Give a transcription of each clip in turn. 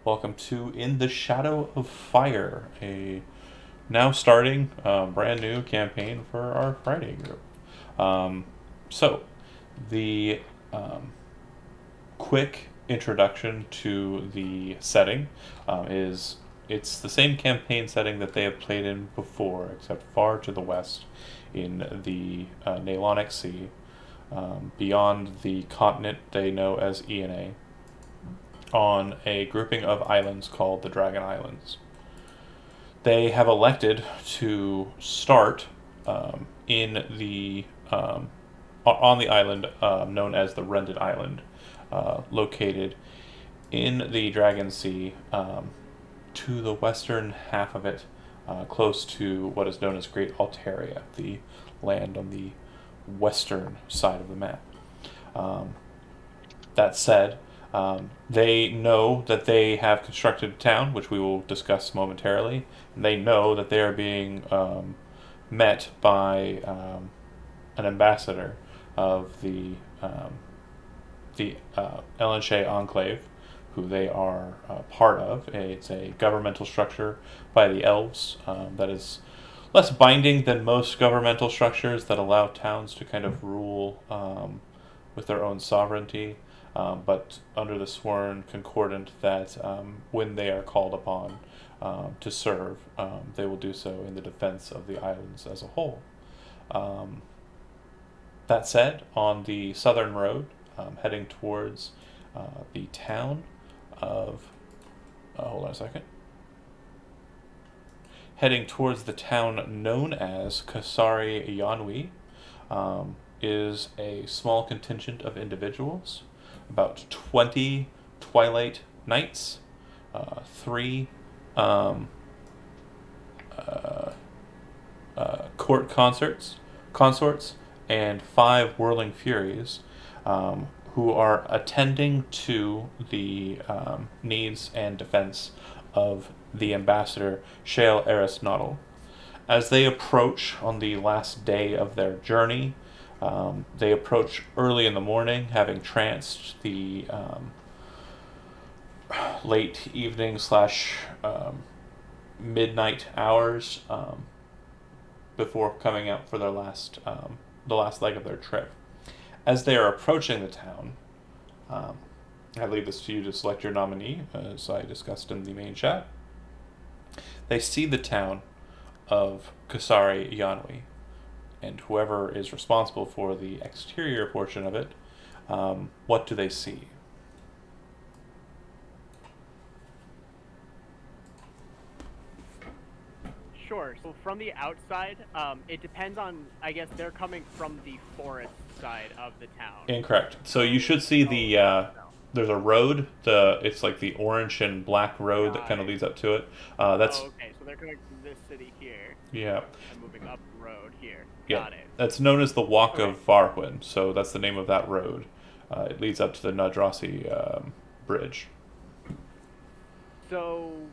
Welcome to In the Shadow of Fire, a now starting brand new campaign for our Friday group. Um, so, the quick introduction to the setting is it's the same campaign setting that they have played in before, except far to the west in the Naelonic Sea, beyond the continent they know as ENA, on a grouping of islands called the Dragon Islands. They have elected to start in the on the island known as the Rended Island, located in the Dragon Sea, to the western half of it, close to what is known as Great Alteria, the land on the western side of the map. Um, that said, they know that they have constructed a town, which we will discuss momentarily. And they know that they are being met by an ambassador of the Elanche Enclave, who they are part of. It's a governmental structure by the elves that is less binding than most governmental structures that allow towns to kind of rule with their own sovereignty, but under the sworn concordant that when they are called upon to serve, they will do so in the defense of the islands as a whole. Um, that said, on the southern road, heading towards the town of. Hold on a second. Heading towards the town known as Kasari Yanwi, is a small contingent of individuals, about 20 Twilight Knights, three um, uh, court consorts, and five whirling furies, who are attending to the needs and defense of the ambassador Shale Eris Noddle. As they approach on the last day of their journey, they approach early in the morning, having tranced the late evening slash midnight hours before coming out for their the last leg of their trip. As they are approaching the town, um, I leave this to you to select your nominee, as I discussed in the main chat. They see the town of Kasari Yanwi, and whoever is responsible for the exterior portion of it, what do they see? Sure. So from the outside, it depends on. I guess they're coming from the forest side of the town. Incorrect. So you So, should see oh the no, there's a road. It's like the orange and black road that got kind of it. leads up to it. That's Oh, okay. So they're coming from this city here yeah, and moving up the road here. yeah. Got it. That's known as the Walk Okay. of Varwin. So that's the name of that road. It leads up to the Nadrasi bridge. So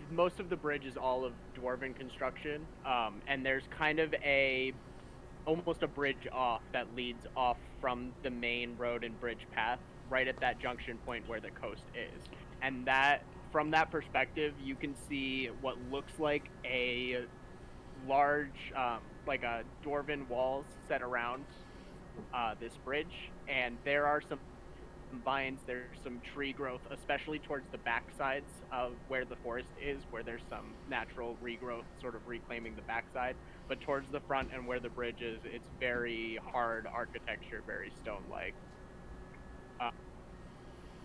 most of the bridge is all of dwarven construction, and there's kind of a almost a bridge off that leads off from the main road and bridge path right at that junction point where the coast is. And that from that perspective, you can see what looks like a large like a dwarven walls set around this bridge, and there are some vines, there's some tree growth, especially towards the back sides of where the forest is, where there's some natural regrowth sort of reclaiming the backside. But towards the front and where the bridge is, it's very hard architecture, very stone-like. Uh,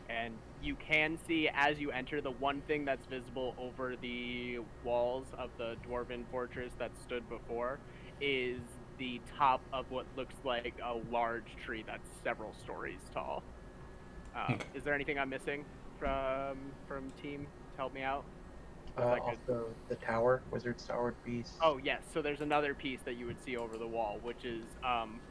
and you can see as you enter, the one thing that's visible over the walls of the dwarven fortress that stood before is the top of what looks like a large tree that's several stories tall. Is there anything I'm missing from team to help me out? Or is that good? Also, the tower, Wizard's Tower would be. Oh yes, so there's another piece that you would see over the wall, which is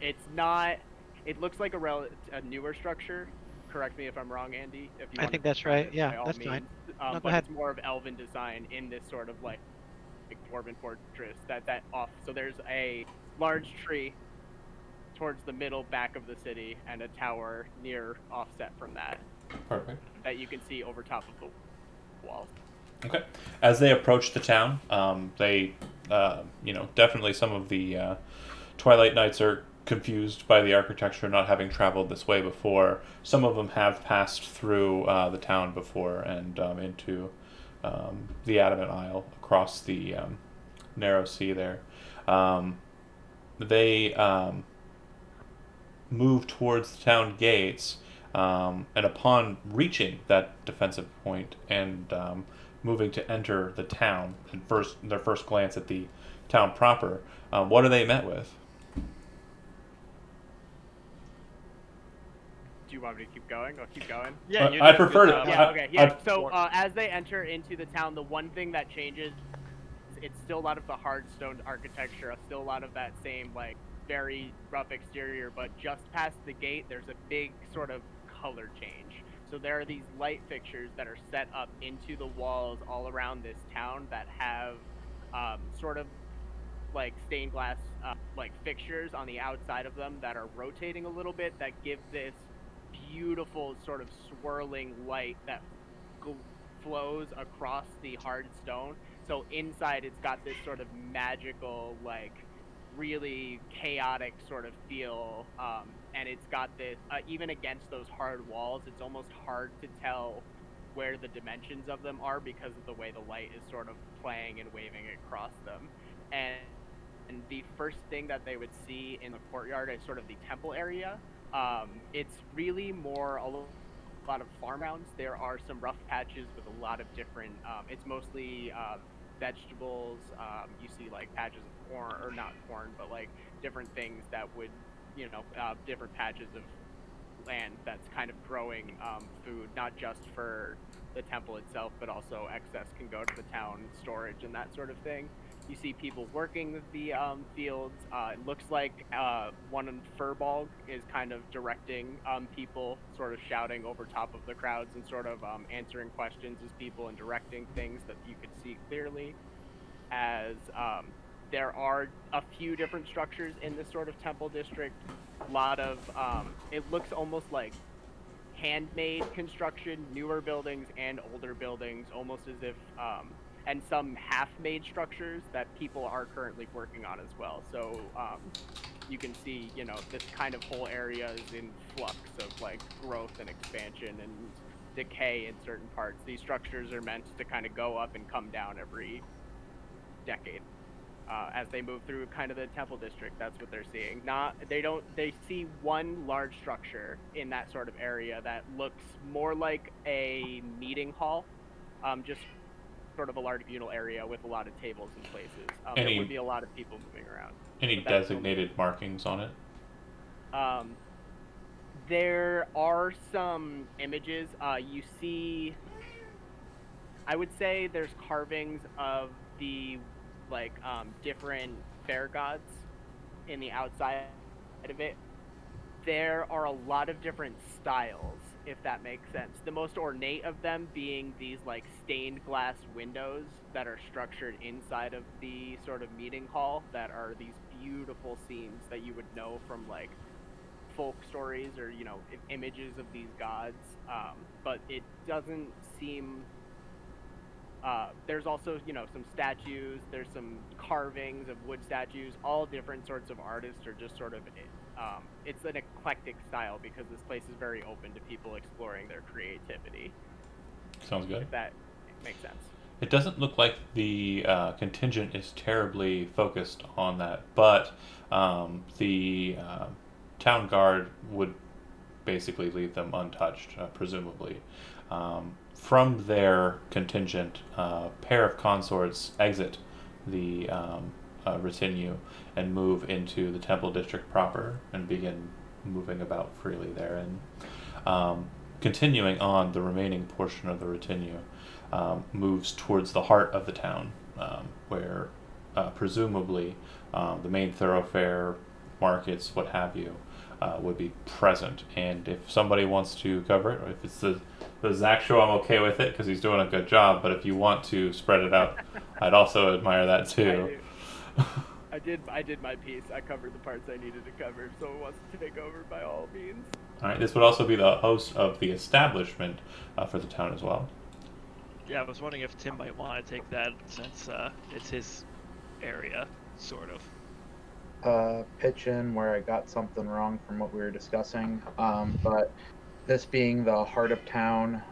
it's not. It looks like a newer structure. Correct me if I'm wrong, Andy. If you I want to think that's describe right. it, Yeah, by all that's fine. means. No, go But ahead. it's more of elven design in this sort of like dwarven fortress that off. So there's a large tree towards the middle back of the city and a tower near offset from that Perfect. that you can see over top of the walls. Okay. As they approach the town, they, definitely some of the Twilight Knights are confused by the architecture, not having traveled this way before. Some of them have passed through the town before and into the Adamant Isle across the narrow sea there. They move towards the town gates, and upon reaching that defensive point and moving to enter the town, and their first glance at the town proper, what are they met with? Do you want me to keep going? I'll keep going. Yeah, you I did a prefer good to. job. Yeah, okay, yeah. I- So as they enter into the town, the one thing that changes, it's still a lot of the hard stone architecture, still a lot of that same like very rough exterior, but just past the gate, there's a big sort of color change. So there are these light fixtures that are set up into the walls all around this town that have sort of like stained glass like fixtures on the outside of them that are rotating a little bit that give this beautiful sort of swirling light that flows across the hard stone. So inside it's got this sort of magical, like really chaotic sort of feel, and it's got this even against those hard walls, it's almost hard to tell where the dimensions of them are because of the way the light is sort of playing and waving across them. And the first thing that they would see in the courtyard is sort of the temple area. It's really more a lot of farm grounds. There are some rough patches with a lot of different. It's mostly vegetables. You see like patches of corn, or not corn, but like different things that would, different patches of land that's kind of growing food, not just for the temple itself, but also excess can go to the town storage and that sort of thing. You see people working the fields. It looks like one in Furball is kind of directing people, sort of shouting over top of the crowds and sort of answering questions as people and directing things that you could see clearly. As there are a few different structures in this sort of temple district. A lot of it looks almost like handmade construction, newer buildings and older buildings, almost as if and some half-made structures that people are currently working on as well. So you can see, this kind of whole area is in flux of like growth and expansion and decay in certain parts. These structures are meant to kind of go up and come down every decade. As they move through kind of the temple district, that's what they're seeing. They see one large structure in that sort of area that looks more like a meeting hall, just sort of a large communal area with a lot of tables and places. There would be a lot of people moving around. Any designated markings on it? There are some images. You see, I would say there's carvings of the different fair gods in the outside of it. There are a lot of different styles, if that makes sense. The most ornate of them being these like stained glass windows that are structured inside of the sort of meeting hall that are these beautiful scenes that you would know from like folk stories or images of these gods. But it doesn't seem there's also, some statues, there's some carvings of wood statues, all different sorts of artists are just sort of, it's an eclectic style because this place is very open to people exploring their creativity. Sounds good. If that makes sense. It doesn't look like the contingent is terribly focused on that, but the town guard would basically leave them untouched, presumably. From their contingent, a pair of consorts exit the retinue and move into the temple district proper and begin moving about freely there. And continuing on, the remaining portion of the retinue moves towards the heart of the town, where presumably the main thoroughfare, markets, what have you, would be present. And if somebody wants to cover it, or if it's the Zach show, I'm okay with it because he's doing a good job. But if you want to spread it out, I'd also admire that too. I did my piece. I covered the parts I needed to cover. If someone wants to take over, by all means. All right. This would also be the host of the establishment for the town as well. Yeah, I was wondering if Tim might want to take that since it's his area, sort of. Pitch in where I got something wrong from what we were discussing. But this being the heart of town,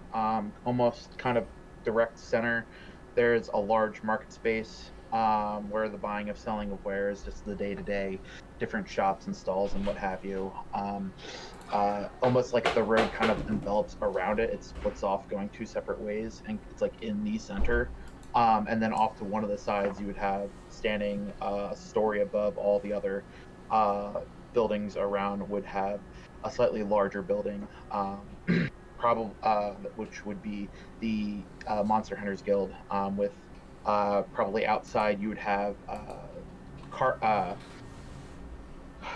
almost kind of direct center, there's a large market space where the buying of selling of wares, just the day to day, different shops and stalls and what have you. Almost like the road kind of envelops around it. It splits off going two separate ways, and it's like in the center. And then off to one of the sides, you would have standing a story above all the other buildings around would have a slightly larger building, probably which would be the Monster Hunters Guild. With probably outside, you would have car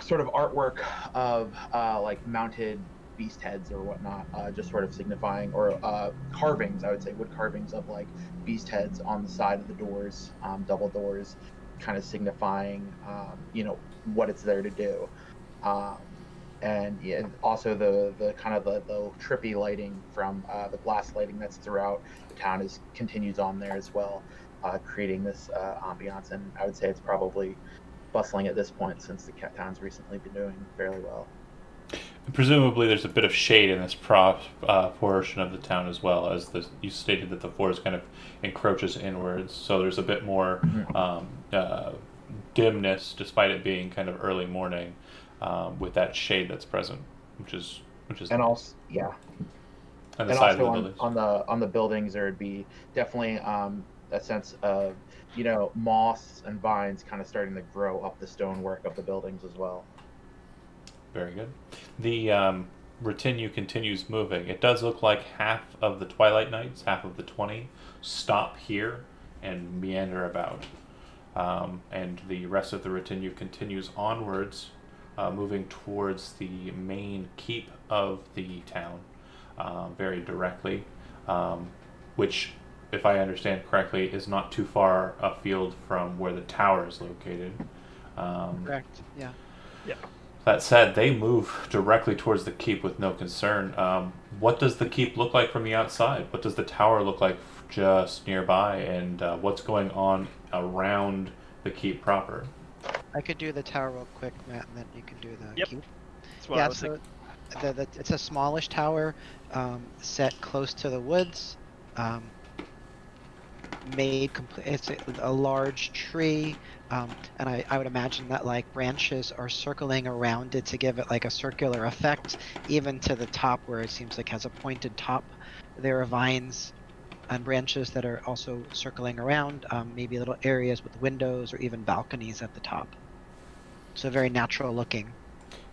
sort of artwork of like mounted beast heads or whatnot, just sort of signifying, or carvings, I would say, wood carvings of like beast heads on the side of the doors, double doors, kind of signifying, what it's there to do. Um, and yeah, also the kind of the trippy lighting from the glass lighting that's throughout the town is continues on there as well, creating this ambiance. And I would say it's probably bustling at this point since the town's recently been doing fairly well. Presumably, there's a bit of shade in this portion of the town as well, as you stated that the forest kind of encroaches inwards, so there's a bit more dimness, despite it being kind of early morning, with that shade that's present, which is And nice. also, yeah, And the and size of also the on buildings. on the buildings there would be definitely a sense of moss and vines kind of starting to grow up the stonework of the buildings as well. Very good. The retinue continues moving. It does look like half of the Twilight Knights, half of the 20, stop here and meander about. And the rest of the retinue continues onwards, moving towards the main keep of the town, very directly, which, if I understand correctly, is not too far afield from where the tower is located. Correct. Yeah. Yeah. That said, they move directly towards the keep with no concern. What does the keep look like from the outside? What does the tower look like just nearby? And what's going on around the keep proper? I could do the tower real quick, Matt, and then you can do the Yep. cube. That's what I was so thinking. it's a smallish tower, set close to the woods. It's a large tree, and I would imagine that like branches are circling around it to give it like a circular effect, even to the top where it seems like has a pointed top. There are vines and branches that are also circling around, maybe little areas with windows or even balconies at the top. So very natural looking.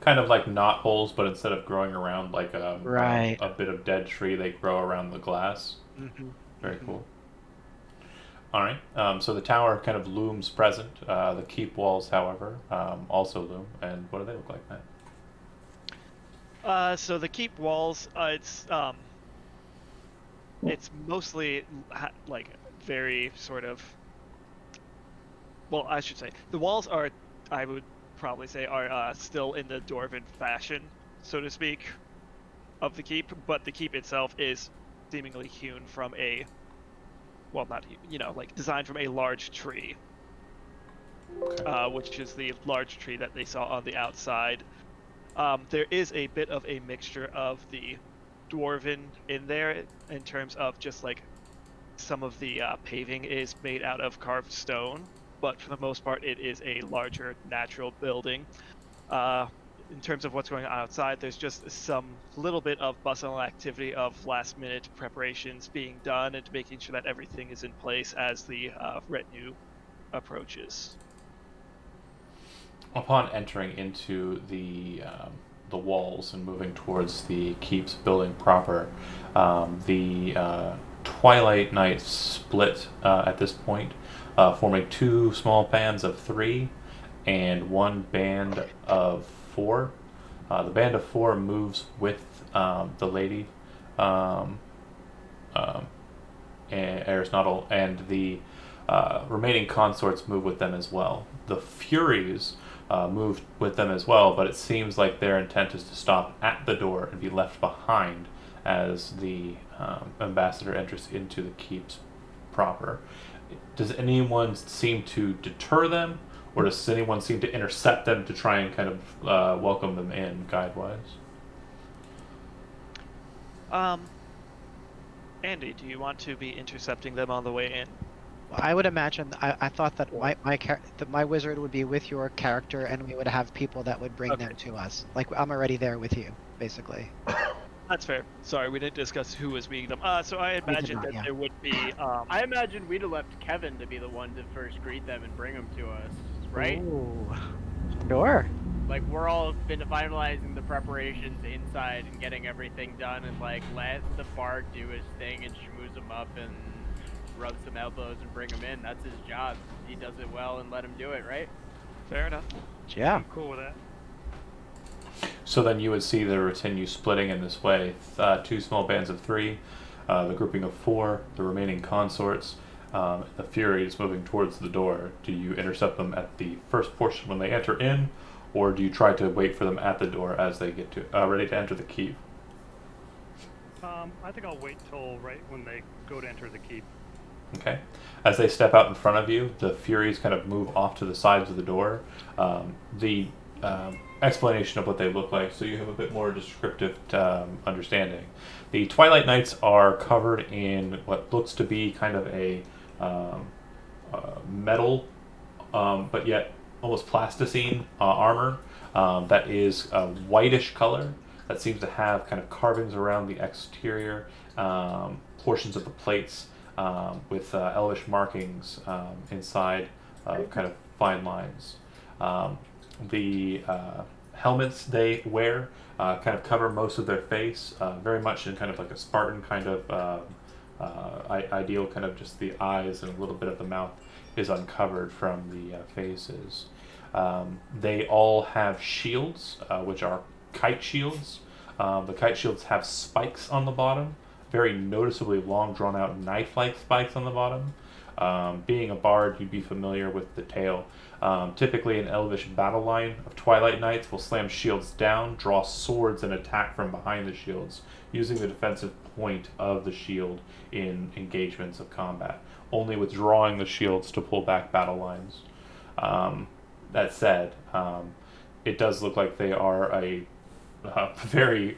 Kind of like knot holes, but instead of growing around like Right. a bit of dead tree, they grow around the glass. Mm-hmm. Very Mm-hmm. cool. All right. So the tower kind of looms present. The keep walls, however, also loom. And what do they look like, Matt? So the keep walls, it's mostly like very sort of. Well, I should say the walls are, I would probably say, are still in the dwarven fashion, so to speak, of the keep, but the keep itself is seemingly hewn from well, not like designed from a large tree, Okay. which is the large tree that they saw on the outside. There is a bit of a mixture of the dwarven in there in terms of just like some of the paving is made out of carved stone, but for the most part, it is a larger natural building. In terms of what's going on outside, there's just some little bit of bustle and activity of last-minute preparations being done and making sure that everything is in place as the retinue approaches. Upon entering into the walls and moving towards the keep's building proper, the Twilight Knights split at this point, forming two small bands of three and one band of four. The band of four moves with the lady, um, and Aristotle, and the remaining consorts move with them as well. The Furies move with them as well, but it seems like their intent is to stop at the door and be left behind as the ambassador enters into the keeps proper. Does anyone seem to deter them, or does anyone seem to intercept them to try and kind of welcome them in guide-wise? Andy, do you want to be intercepting them on the way in? I would imagine. I thought that my wizard would be with your character, and we would have people that would bring them to us. Like I'm already there with you, basically. That's fair. Sorry, we didn't discuss who was meeting them. So I imagine not, that yeah. there would be. I imagine we'd have left Kevin to be the one to first greet them and bring them to us, right? Ooh. Sure. Like we're all been finalizing the preparations inside and getting everything done, and like let the bard do his thing and schmooze him up and rub some elbows and bring him in. That's his job. He does it well, and let him do it, right? Fair enough. Yeah. I'm cool with that. So then you would see the retinue splitting in this way. 2 small bands of 3, the grouping of 4, the remaining consorts, the Furies moving towards the door. Do you intercept them at the first portion when they enter in, or do you try to wait for them at the door as they get to ready to enter the keep? I think I'll wait till right when they go to enter the keep. Okay. As they step out in front of you, the Furies kind of move off to the sides of the door. The explanation of what they look like, so you have a bit more descriptive understanding. The Twilight Knights are covered in what looks to be kind of a metal, but yet almost plasticine armor that is a whitish color that seems to have kind of carvings around the exterior portions of the plates with elvish markings inside kind of fine lines. The helmets they wear kind of cover most of their face, very much in kind of like a Spartan kind of ideal, kind of just the eyes and a little bit of the mouth is uncovered from the faces. They all have shields, which are kite shields. The kite shields have spikes on the bottom, very noticeably long, drawn-out knife-like spikes on the bottom. Being a bard, you'd be familiar with the tale. Typically, an elvish battle line of Twilight Knights will slam shields down, draw swords, and attack from behind the shields, using the defensive point of the shield in engagements of combat, only withdrawing the shields to pull back battle lines. That said, it does look like they are a very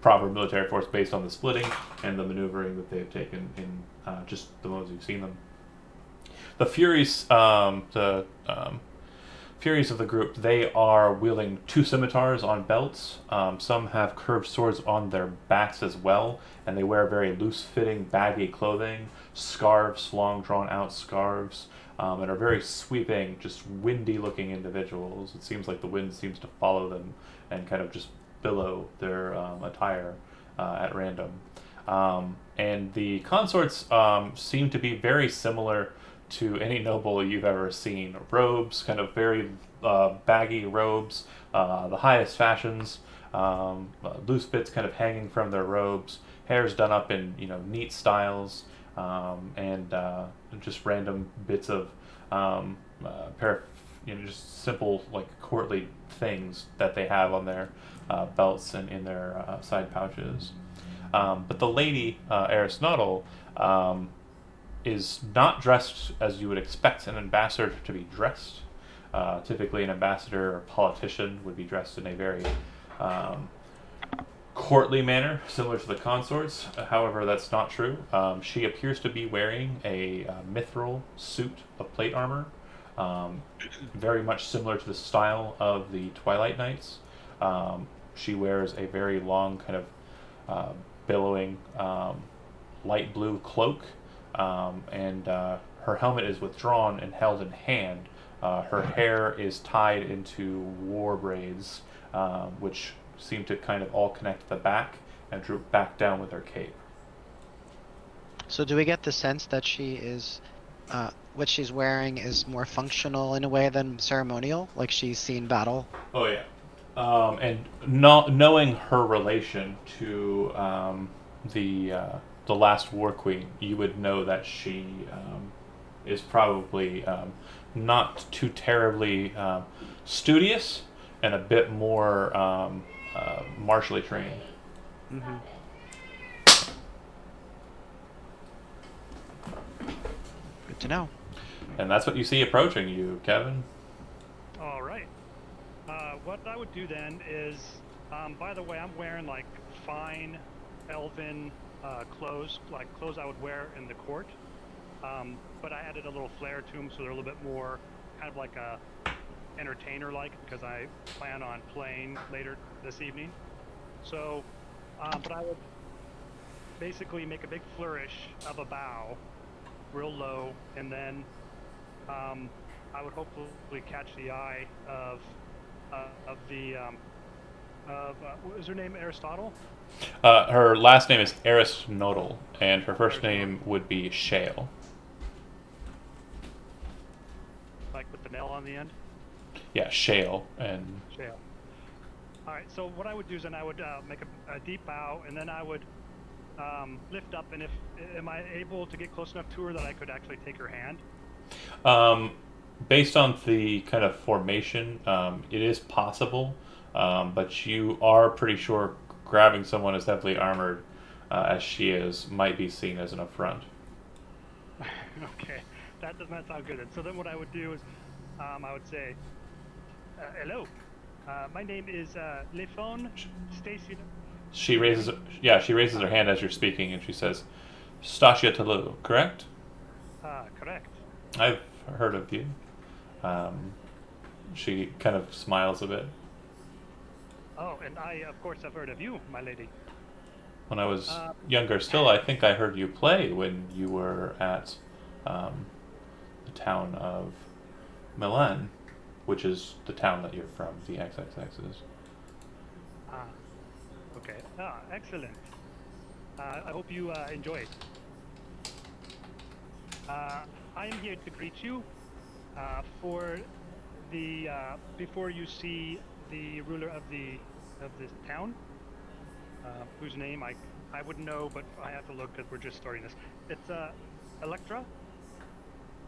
proper military force based on the splitting and the maneuvering that they've taken in just the moments you've seen them. The Furies, Furies of the group, they are wielding 2 scimitars on belts. Some have curved swords on their backs as well, and they wear very loose-fitting, baggy clothing, scarves, long drawn-out scarves, and are very sweeping, just windy-looking individuals. It seems like the wind seems to follow them and kind of just billow their attire at random. And the consorts seem to be very similar to any noble you've ever seen. Robes, kind of very baggy robes, the highest fashions, loose bits kind of hanging from their robes, hair's done up in neat styles, and just random bits of just simple like courtly things that they have on their belts and in their side pouches. But the lady, Aristotle, is not dressed as you would expect an ambassador to be dressed. Typically, an ambassador or politician would be dressed in a very courtly manner, similar to the consorts. However, that's not true. She appears to be wearing a mithril suit of plate armor, very much similar to the style of the Twilight Knights. She wears a very long, kind of billowing light blue cloak, and her helmet is withdrawn and held in hand. Her hair is tied into war braids, which seem to kind of all connect to the back and droop back down with her cape. So do we get the sense that she is, what she's wearing is more functional in a way than ceremonial, like she's seen battle? Oh yeah, and not knowing her relation to the last War Queen, you would know that she is probably not too terribly studious and a bit more martially trained. Mm-hmm. to know. And that's what you see approaching you, Kevin. All right. What I would do then is, by the way, I'm wearing like fine elven clothes, like clothes I would wear in the court. But I added a little flair to them, so they're a little bit more kind of like a entertainer-like, because I plan on playing later this evening. So, but I would basically make a big flourish of a bow, real low, and then I would hopefully catch the eye of what was her name? Aristotle? Her last name is Aristotle, and her first name would be Shale. Like with the L on the end? Yeah, Shale. And Shale. All right, so what I would do is then I would make a deep bow, and then I would lift up, and am I able to get close enough to her that I could actually take her hand? Based on the kind of formation, it is possible, but you are pretty sure grabbing someone as heavily armored as she is might be seen as an affront. Okay, that does not sound good. And so then what I would do is I would say, hello, my name is Lefon Stacy. She raises her hand as you're speaking, and she says, "Stasia Talou, correct?" Correct. I've heard of you. She kind of smiles a bit. Oh, and I, of course, have heard of you, my lady. When I was younger still, I think I heard you play when you were at the town of Milan, which is the town that you're from, the XXX's. Okay. Excellent. I hope you enjoy it. I am here to greet you for the before you see the ruler of this town, whose name I wouldn't know, but I have to look because we're just starting this. It's Electra.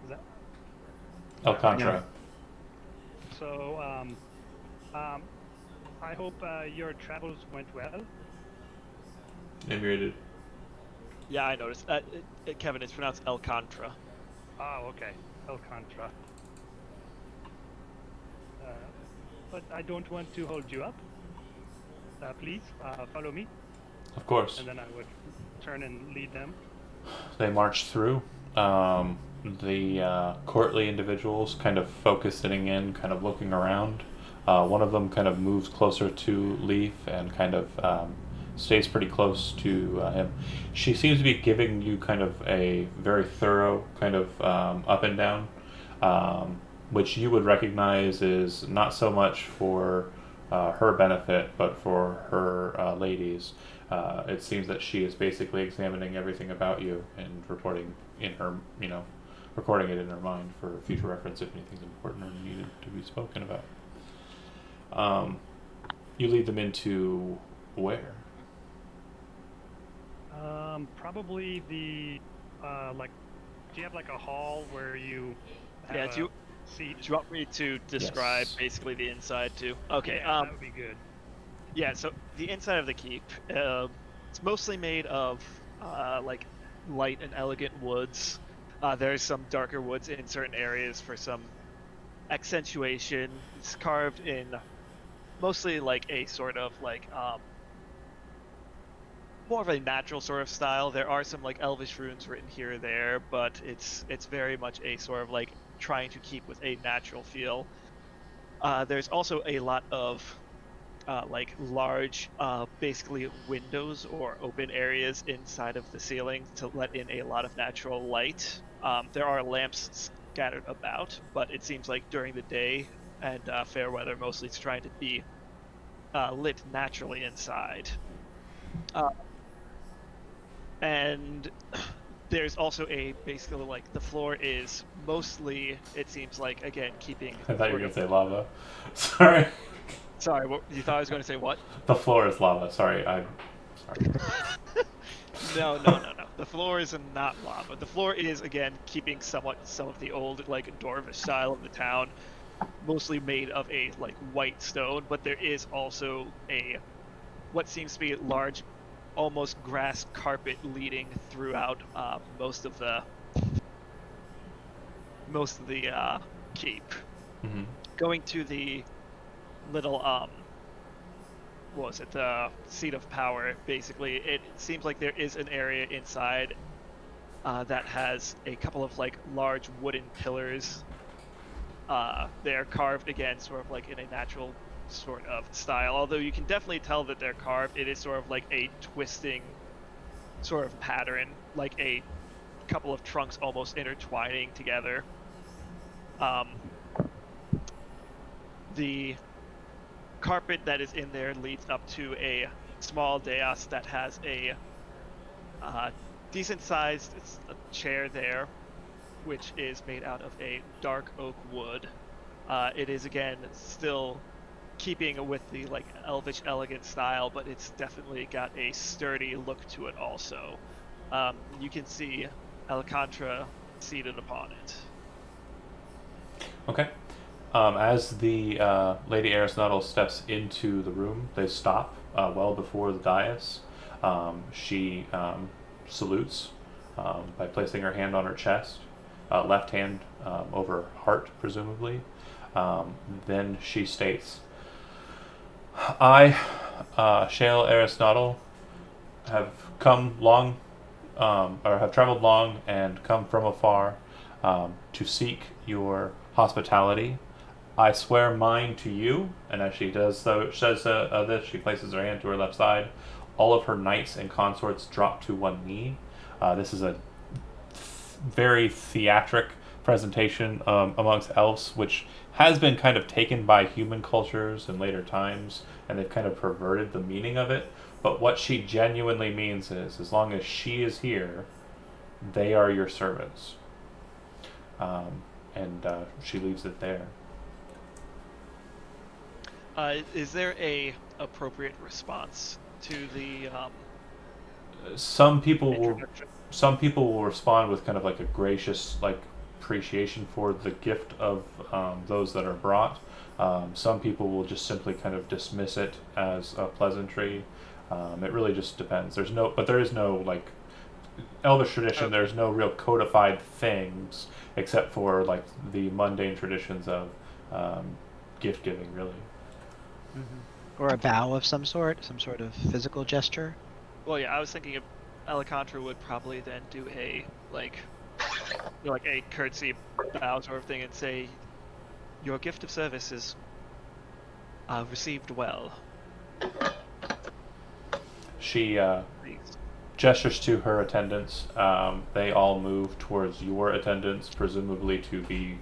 Is that? Alcantara. So I hope your travels went well. Maybe Yeah, I noticed. Kevin, it's pronounced Alcantara. Oh, okay. Alcantara. But I don't want to hold you up. Please, follow me. Of course. And then I would turn and lead them. They march through. The courtly individuals kind of focusing in, kind of looking around. One of them kind of moves closer to Leaf and kind of stays pretty close to him. She seems to be giving you kind of a very thorough kind of up and down, which you would recognize is not so much for her benefit, but for her ladies. It seems that she is basically examining everything about you and reporting in her, recording it in her mind for future reference if anything's important or needed to be spoken about. You lead them into where? Probably the like. Do you have like a hall where you have Yeah, a seat? Do you want me to describe Yes. basically the inside too? Okay. Yeah, that would be good. Yeah, so the inside of the keep, it's mostly made of like light and elegant woods. There's some darker woods in certain areas for some accentuation. It's carved in mostly like a sort of like more of a natural sort of style. There are some like elvish runes written here or there, but it's very much a sort of like trying to keep with a natural feel. There's also a lot of like large, basically windows or open areas inside of the ceiling to let in a lot of natural light. There are lamps scattered about, but it seems like during the day and fair weather, mostly it's trying to be lit naturally inside. And there's also basically like the floor is mostly, it seems like, again, keeping. I thought you were going to say lava. Sorry. Sorry, you thought I was going to say what? The floor is lava. Sorry. Sorry. No. The floor is not lava. The floor is, again, keeping somewhat some of the old, like, dwarvish style of the town, mostly made of a, like, white stone, but there is also what seems to be a large, almost grass carpet leading throughout most of the most of the keep. Mm-hmm. Going to the little what was it, the seat of power, basically. It seems like there is an area inside that has a couple of like large wooden pillars. They're carved again, sort of like in a natural sort of style. Although you can definitely tell that they're carved. It is sort of like a twisting sort of pattern, like a couple of trunks almost intertwining together. The carpet that is in there leads up to a small dais that has a decent-sized chair there, which is made out of a dark oak wood. It is again still keeping with the like elvish elegant style, but it's definitely got a sturdy look to it also. You can see Alcantara seated upon it. Okay. As the Lady Aristotle steps into the room, they stop well before the dais. She salutes by placing her hand on her chest, left hand over her heart, presumably. Then she states, I, Shale Aristotle, have come long, or have traveled long and come from afar to seek your hospitality. I swear mine to you, and as she does so, says this, she places her hand to her left side. All of her knights and consorts drop to one knee. This is a very theatric presentation amongst elves, which has been kind of taken by human cultures in later times, and they've kind of perverted the meaning of it. But what she genuinely means is, as long as she is here, they are your servants. And she leaves it there. Is there a appropriate response to the Some people will introduction? respond with kind of like a gracious like appreciation for the gift of those that are brought. Some people will just simply kind of dismiss it as a pleasantry. It really just depends. There is no like Elvish tradition. Okay. There's no real codified things except for like the mundane traditions of gift giving, really. Or a bow of some sort of physical gesture. Well, yeah, I was thinking of Alcantara would probably then do a like a curtsy bow sort of thing and say, "Your gift of service is received well." She Please. gestures to her attendants. They all move towards your attendants, presumably to be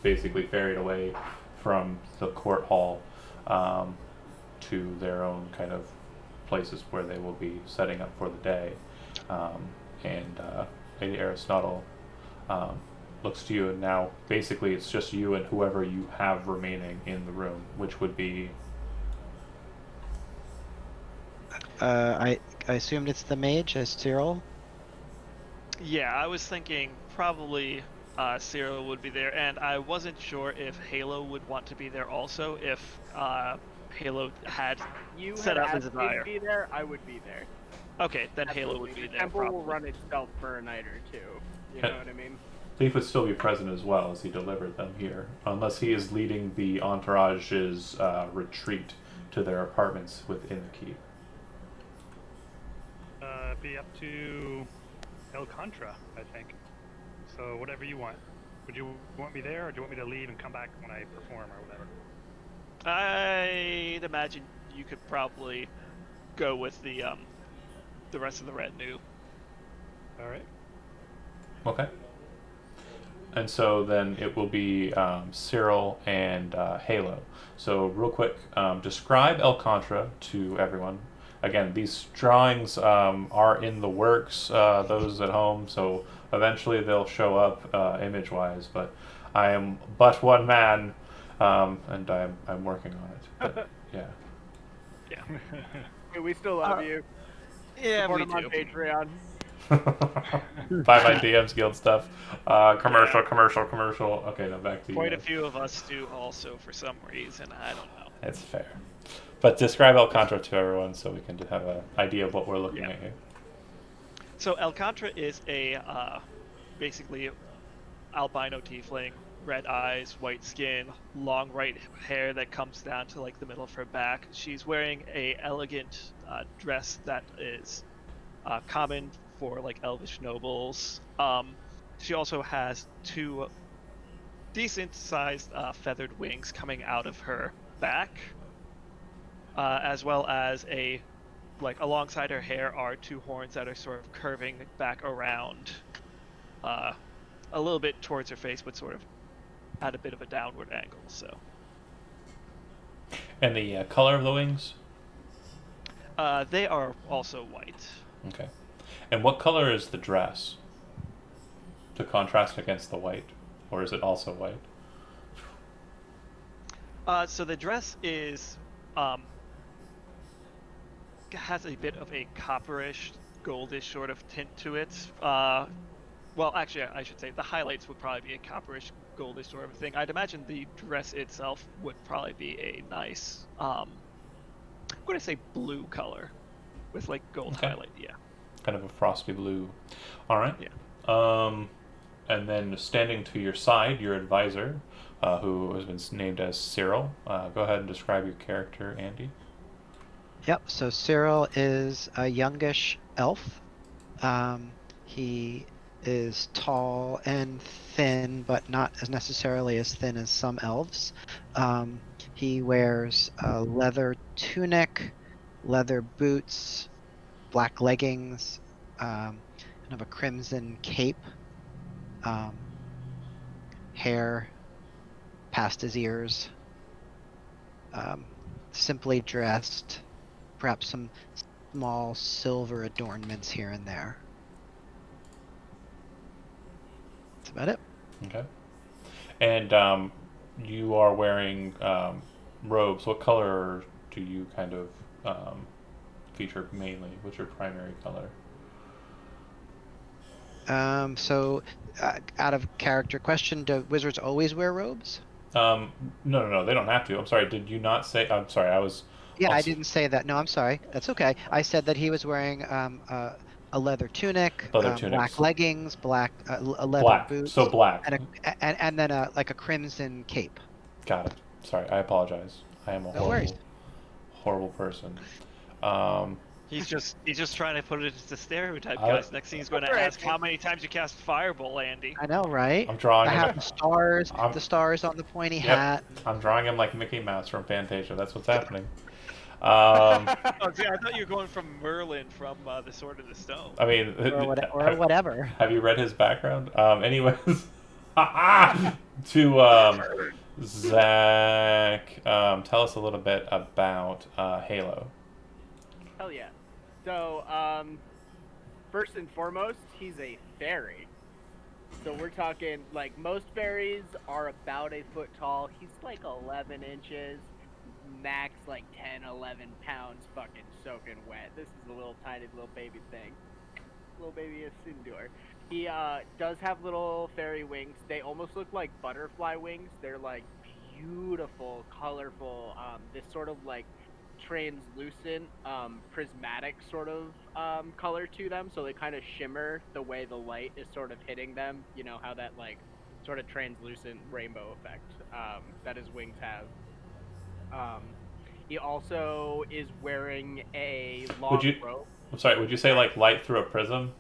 basically ferried away from the court hall to their own kind of places where they will be setting up for the day. And Lady Aristotle looks to you, and now basically it's just you and whoever you have remaining in the room, which would be. I assumed it's the mage as Cyril. Yeah, I was thinking probably Cyril would be there, and I wasn't sure if Halo would want to be there also. If Halo had You set had out the asked me to desire. be there, I would be there. Okay, then Halo would be The there. temple will Probably. run itself for a night or two. You know what I mean? Leaf would still be present as well as he delivered them here, unless he is leading the entourage's retreat to their apartments within the keep. Be up to El Contra, I think. So whatever you want. Would you want me there, or do you want me to leave and come back when I perform, or whatever? I'd imagine you could probably go with the rest of the retinue. All right. Okay. And so then it will be Cyril and Halo. So real quick, describe El Contra to everyone. Again, these drawings are in the works, those at home, so eventually they'll show up image-wise, but I am but one man, and I'm working on it. But, yeah. Yeah. Hey, we still love you. Yeah, Support we him on do. Patreon. Buy my DM's Guild stuff. Commercial. Okay, now back to you. Quite a guys. few of us do also for some reason. I don't know. It's fair. But describe El Contra to everyone so we can have an idea of what we're looking Yeah. at here. So Alcantara is a basically albino tiefling, red eyes, white skin, long white hair that comes down to like the middle of her back. She's wearing a elegant dress that is common for like elvish nobles. She also has two decent-sized feathered wings coming out of her back, as well as alongside her hair are two horns that are sort of curving back around, a little bit towards her face, but sort of at a bit of a downward angle. So. And the color of the wings? They are also white. Okay. And what color is the dress? To contrast against the white? Or is it also white? So the dress is has a bit of a copperish, goldish sort of tint to it. Well, actually, I should say the highlights would probably be a copperish, goldish sort of thing. I'd imagine the dress itself would probably be a nice, I'm going to say blue color with like gold highlight. Yeah. Kind of a frosty blue. All right. Yeah. And then standing to your side, your advisor, who has been named as Cyril. Go ahead and describe your character, Andy. Yep, so Cyril is a youngish elf. He is tall and thin, but not as necessarily as thin as some elves. He wears a leather tunic, leather boots, black leggings, kind of a crimson cape, hair past his ears, simply dressed, perhaps some small silver adornments here and there. That's about it. Okay. And you are wearing robes. What color do you kind of feature mainly? What's your primary color? Out of character question, do wizards always wear robes? No, they don't have to. I'm sorry, did you not say? I'm sorry, I was. Yeah, I also- didn't say that. No, I'm sorry. That's okay. I said that he was wearing a leather tunic, Leather tunics. black leggings, a leather Black. boots, So black. and then like a crimson cape. Got it. Sorry, I apologize. I am a No worries. horrible person. He's just trying to put it into stereotype, I- guys. Next thing he's going to Alright. ask how many times you cast Fireball, Andy. I know, right? I'm drawing I him. have the stars, I'm- the stars on the pointy Yep. hat. I'm drawing him like Mickey Mouse from Fantasia. That's what's happening. Oh, see, I thought you were going from Merlin from The Sword in the Stone. I mean, Or whatever. Have you read his background? Anyways, to Zach, tell us a little bit about Halo. Hell yeah. So, first and foremost, he's a fairy. So we're talking, like, most fairies are about a foot tall. He's like 11 inches, max like 10, 11 pounds, fucking soaking wet. This is a little tiny little baby thing. Little baby Sindor. He does have little fairy wings. They almost look like butterfly wings. They're like beautiful, colorful, this sort of like translucent, prismatic sort of color to them, so they kind of shimmer the way the light is sort of hitting them. You know how that like sort of translucent rainbow effect that his wings have. He also is wearing a long robe. I'm sorry. Would you say like light through a prism?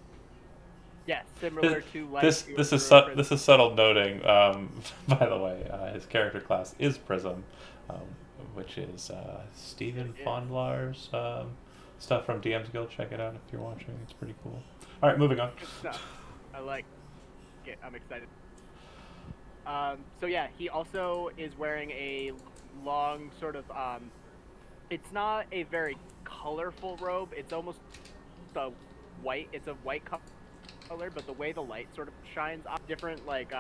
Yes, similar to light. This is subtle noting. By the way, his character class is Prism, which is Stephen Fondlar's stuff from DM's Guild. Check it out if you're watching. It's pretty cool. All right, moving on. Good stuff. I like it. I'm excited. So yeah, he also is wearing a long sort of. It's not a very colorful robe. It's almost a white. It's a white color, but the way the light sort of shines off, different like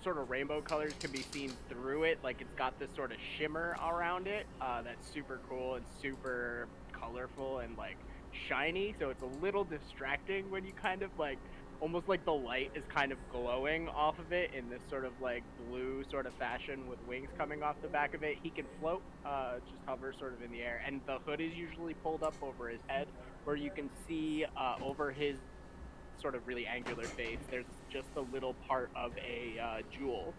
sort of rainbow colors can be seen through it. Like it's got this sort of shimmer around it that's super cool and super colorful and like shiny. So it's a little distracting when you kind of like almost like the light is kind of glowing off of it in this sort of like blue sort of fashion with wings coming off the back of it. He can float, just hover sort of in the air, and the hood is usually pulled up over his head where you can see over his sort of really angular face, there's just a little part of a jewel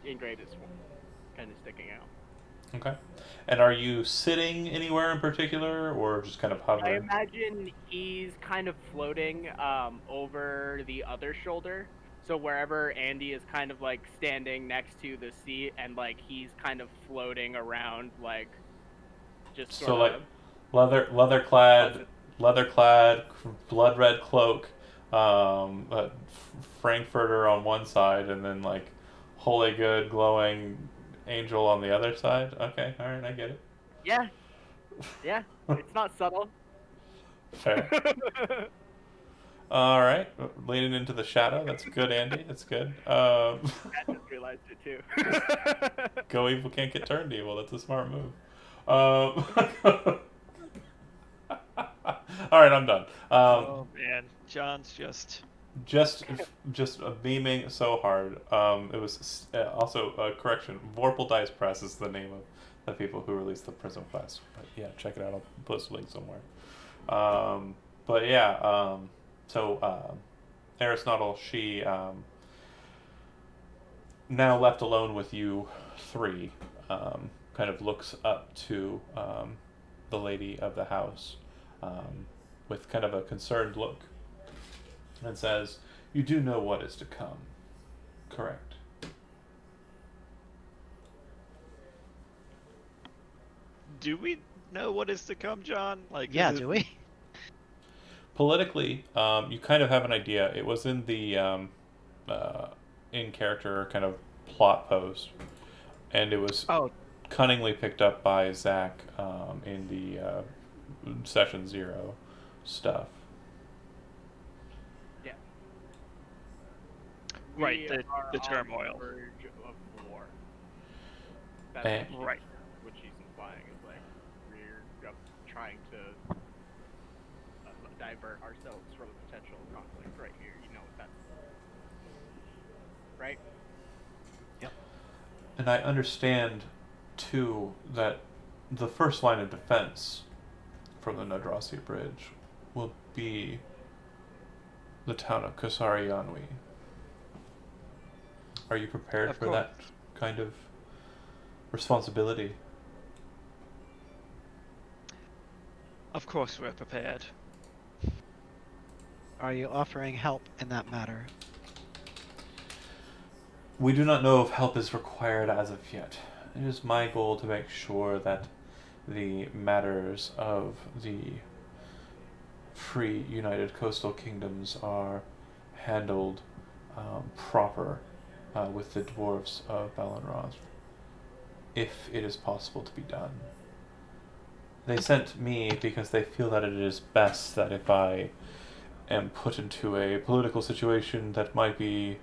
engraved as kind of sticking out. Okay. And are you sitting anywhere in particular, or just kind of I hovering? imagine he's kind of floating over the other shoulder. So wherever Andy is kind of like standing next to the seat, and like he's kind of floating around, like just So sort like of leather clad, blood red cloak, Frankfurter on one side, and then like holy good glowing angel on the other side. Okay, all right, I get it. yeah, yeah. It's not subtle. Fair. All right, leaning into the shadow. That's good, Andy. That's good. I just realized it too. Go evil can't get turned evil. That's a smart move. All right, I'm done. Oh man, John's just Just beaming so hard. It was also correction. Vorpal Dice Press is the name of the people who released the Prism Quest. But yeah, check it out. I'll post a link somewhere. But yeah, so Aristotle, she now left alone with you three, kind of looks up to the lady of the house with kind of a concerned look and says, "You do know what is to come, correct?" Do we know what is to come, John? Like, Yeah, is it- do we? Politically, you kind of have an idea. It was in the in character kind of plot post, and it was Oh, cunningly picked up by Zach in the session 0 stuff. Yeah. Right, We the are on turmoil. verge of war. That's Eh. Right. what she's implying is like we're trying to divert ourselves from a potential conflict right here. You know what that's right? And I understand, too, that the first line of defense from the Nadrasi Bridge will be the town of Kasari Yanwi. Are you prepared Of for course. that kind of responsibility? Of course we're prepared. are you offering help in that matter? We do not know if help is required as of yet. It is my goal to make sure that the matters of the free United Coastal Kingdoms are handled proper with the dwarves of Balinroth, if it is possible to be done. They sent me because they feel that it is best that if I am put into a political situation that might be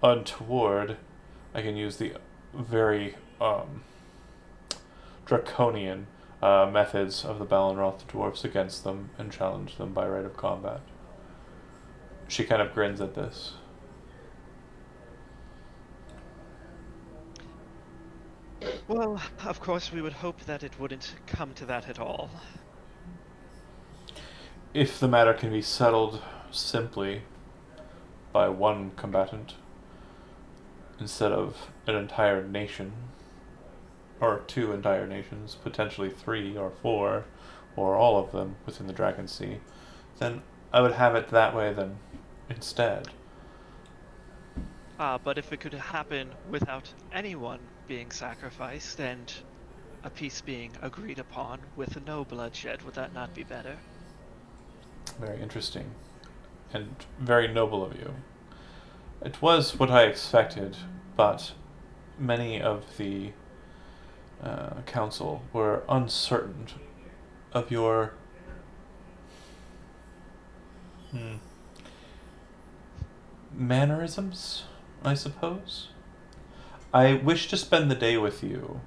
untoward, I can use the very draconian methods of the Balinroth dwarfs against them and challenge them by right of combat. She kind of grins at this. Well, of course we would hope that it wouldn't come to that at all. If the matter can be settled simply by one combatant instead of an entire nation, or 2 entire nations, potentially 3 or 4, or all of them within the Dragon Sea, then I would have it that way then instead. But if it could happen without anyone being sacrificed and a peace being agreed upon with no bloodshed, would that not be better? Very interesting, and very noble of you. It was what I expected, but many of the council were uncertain of your mannerisms, I suppose. I wish to spend the day with you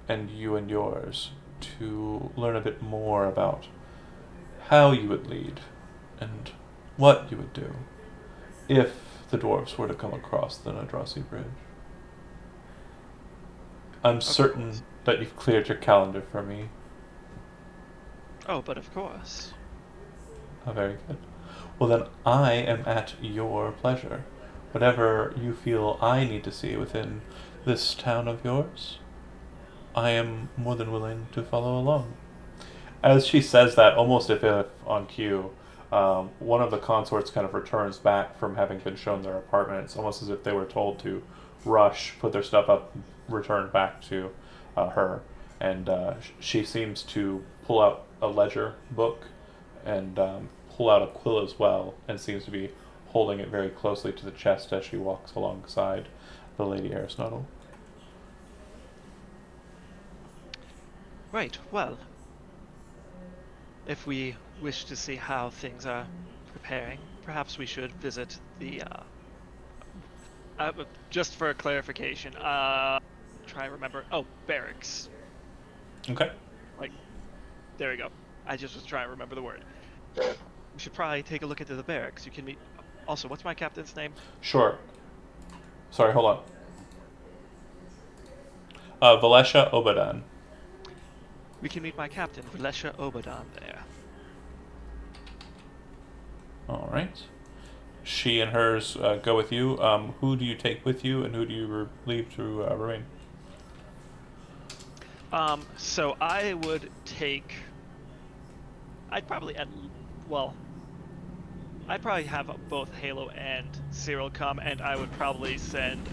and yours to learn a bit more about how you would lead and what you would do if the dwarves were to come across the Nadrasi Bridge. I'm certain course. that you've cleared your calendar for me. Oh, but of course. Oh, very good. Well, then I am at your pleasure. Whatever you feel I need to see within this town of yours, I am more than willing to follow along. As she says that, almost if on cue, one of the consorts kind of returns back from having been shown their apartment. It's almost as if they were told to rush, put their stuff up, return back to her. And she seems to pull out a ledger book and pull out a quill as well, and seems to be holding it very closely to the chest as she walks alongside the Lady Aristotle. Right, well, if we wish to see how things are preparing, perhaps we should visit the, just for clarification, try and remember, barracks. Okay. There we go. I just was trying to remember the word. We should probably take a look into the barracks. You can meet, also, what's my captain's name? Sure. Sorry, hold on. Valesha Obadan. We can meet my captain, Valesha Obadan, there. All right. She and hers go with you. Who do you take with you, and who do you leave to remain? So I would take. I'd probably I'd probably have both Halo and Cyril come, and I would probably send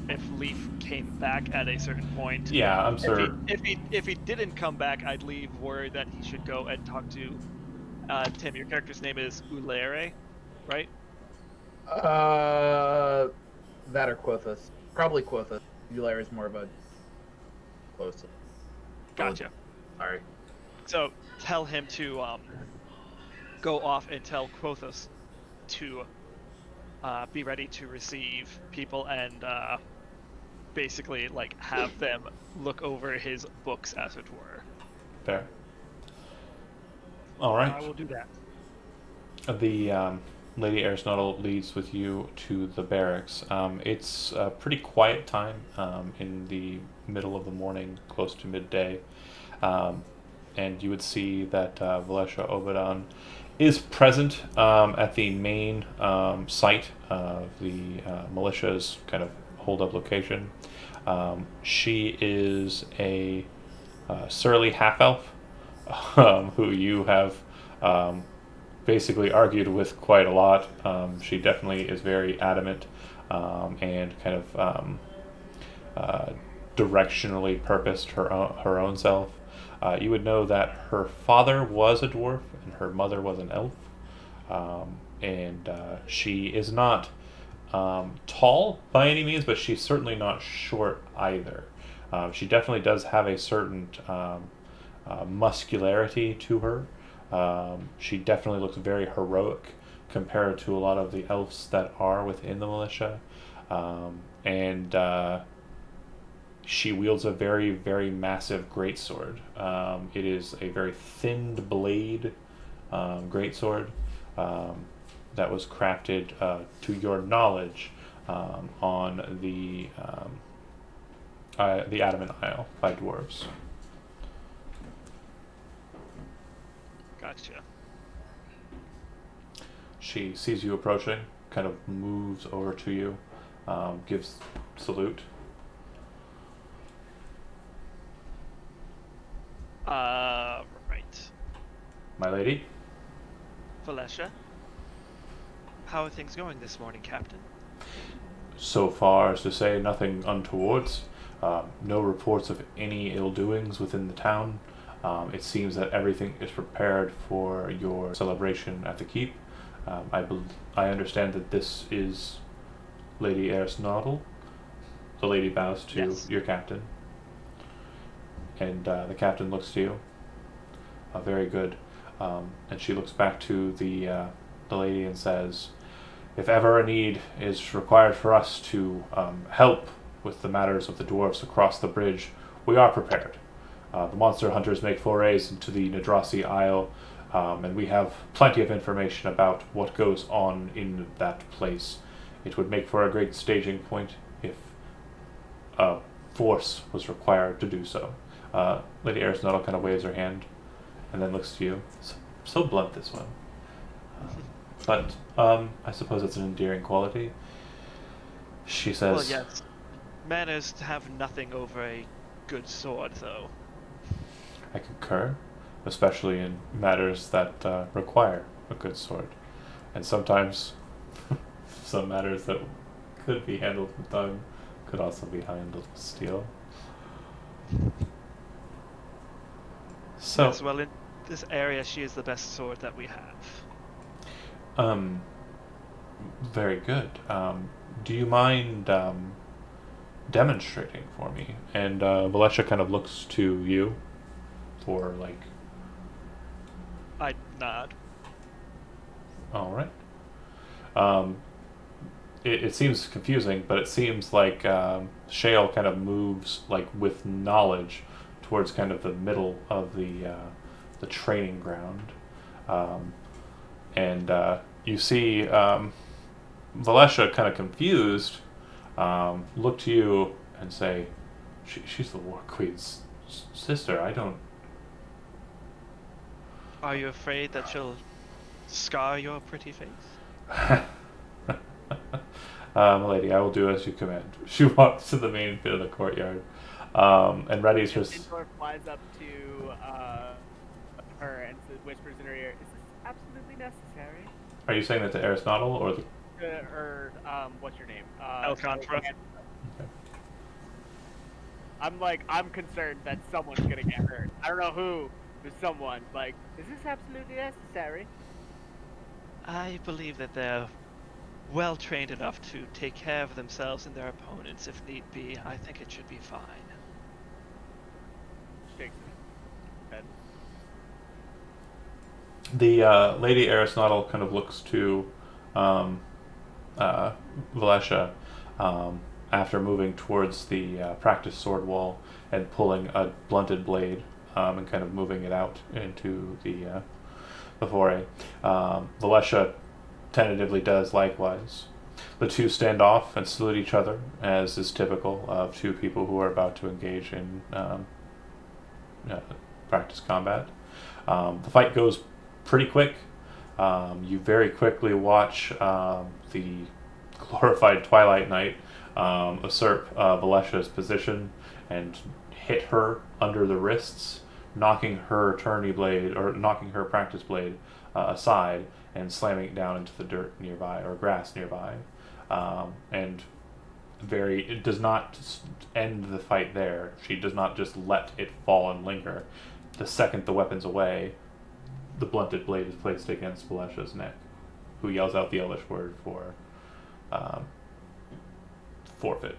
if Leaf came back at a certain point. Yeah, I'm sure. If he didn't come back, I'd leave word that he should go and talk to Tim. Your character's name is Ulere, right? That or Quothus. Probably Quothus. Eulair is more of a close. Gotcha. Sorry. So tell him to go off and tell Quothus to be ready to receive people and basically have them look over his books, as it were. Fair. All right. I will do that. The Lady Aristotle leads with you to the barracks. It's a pretty quiet time in the middle of the morning, close to midday. And you would see that Valesha Obadan is present at the main site of the militia's kind of hold-up location. She is a surly half-elf who you have basically argued with quite a lot. She definitely is very adamant and kind of directionally purposed her own self. You would know that her father was a dwarf and her mother was an elf, and she is not tall by any means, but she's certainly not short either. She definitely does have a certain muscularity to her. She definitely looks very heroic compared to a lot of the elves that are within the militia, and she wields a very, very massive greatsword. It is a very thinned blade greatsword that was crafted, to your knowledge, on the Adamant Isle by dwarves. Gotcha. She sees you approaching, kind of moves over to you, gives salute. Right. My lady? Valesha, how are things going this morning, Captain? So far as to say nothing untowards. No reports of any ill doings within the town. It seems that everything is prepared for your celebration at the keep. I understand that this is Lady Aristotle. The lady bows to Yes. your captain. And the captain looks to you. Very good. And she looks back to the lady and says, if ever a need is required for us to help with the matters of the dwarves across the bridge, we are prepared. The monster hunters make forays into the Nadrasi Isle, and we have plenty of information about what goes on in that place. It would make for a great staging point if force was required to do so. Lady Aristotle kind of waves her hand and then looks to you. So blunt, this one. But I suppose it's an endearing quality. She says, Well, yes. Manners have nothing over a good sword, though. I concur, especially in matters that require a good sword. And sometimes some matters that could be handled with time could also be handled with steel. So, Yes, well, in this area, she is the best sword that we have. very good. Do you mind demonstrating for me? And Valesha kind of looks to you for, like, I nod. all right. It seems confusing, but it seems like Shale kind of moves like with knowledge towards kind of the middle of the training ground, and you see Valesha kind of confused, look to you and say, "She's the War Queen's sister. I don't." Are you afraid that she'll scar your pretty face? Milady, I will do as you command. She walks to the main bit of the courtyard, and readies her. Indor flies up to her and whispers in her ear, "Is this absolutely necessary?" Are you saying that to Aristotle or the? Or what's your name? Alcantara. Okay. I'm concerned that someone's gonna get hurt. I don't know who, but someone. Like, is this absolutely necessary? I believe that they're well trained enough to take care of themselves and their opponents if need be. I think it should be fine. Shakes his head. The Lady Aristotle kind of looks to Valesha after moving towards the practice sword wall and pulling a blunted blade and kind of moving it out into the foray. Valesha tentatively does likewise. The two stand off and salute each other, as is typical of two people who are about to engage in practice combat. The fight goes pretty quick. You very quickly watch the glorified Twilight Knight usurp Valesha's position and hit her under the wrists, knocking her tourney blade or knocking her practice blade aside and slamming it down into the dirt nearby or grass nearby. And it does not end the fight there. She does not just let it fall and linger. The second the weapon's away, the blunted blade is placed against Valesha's neck, who yells out the Elvish word for forfeit.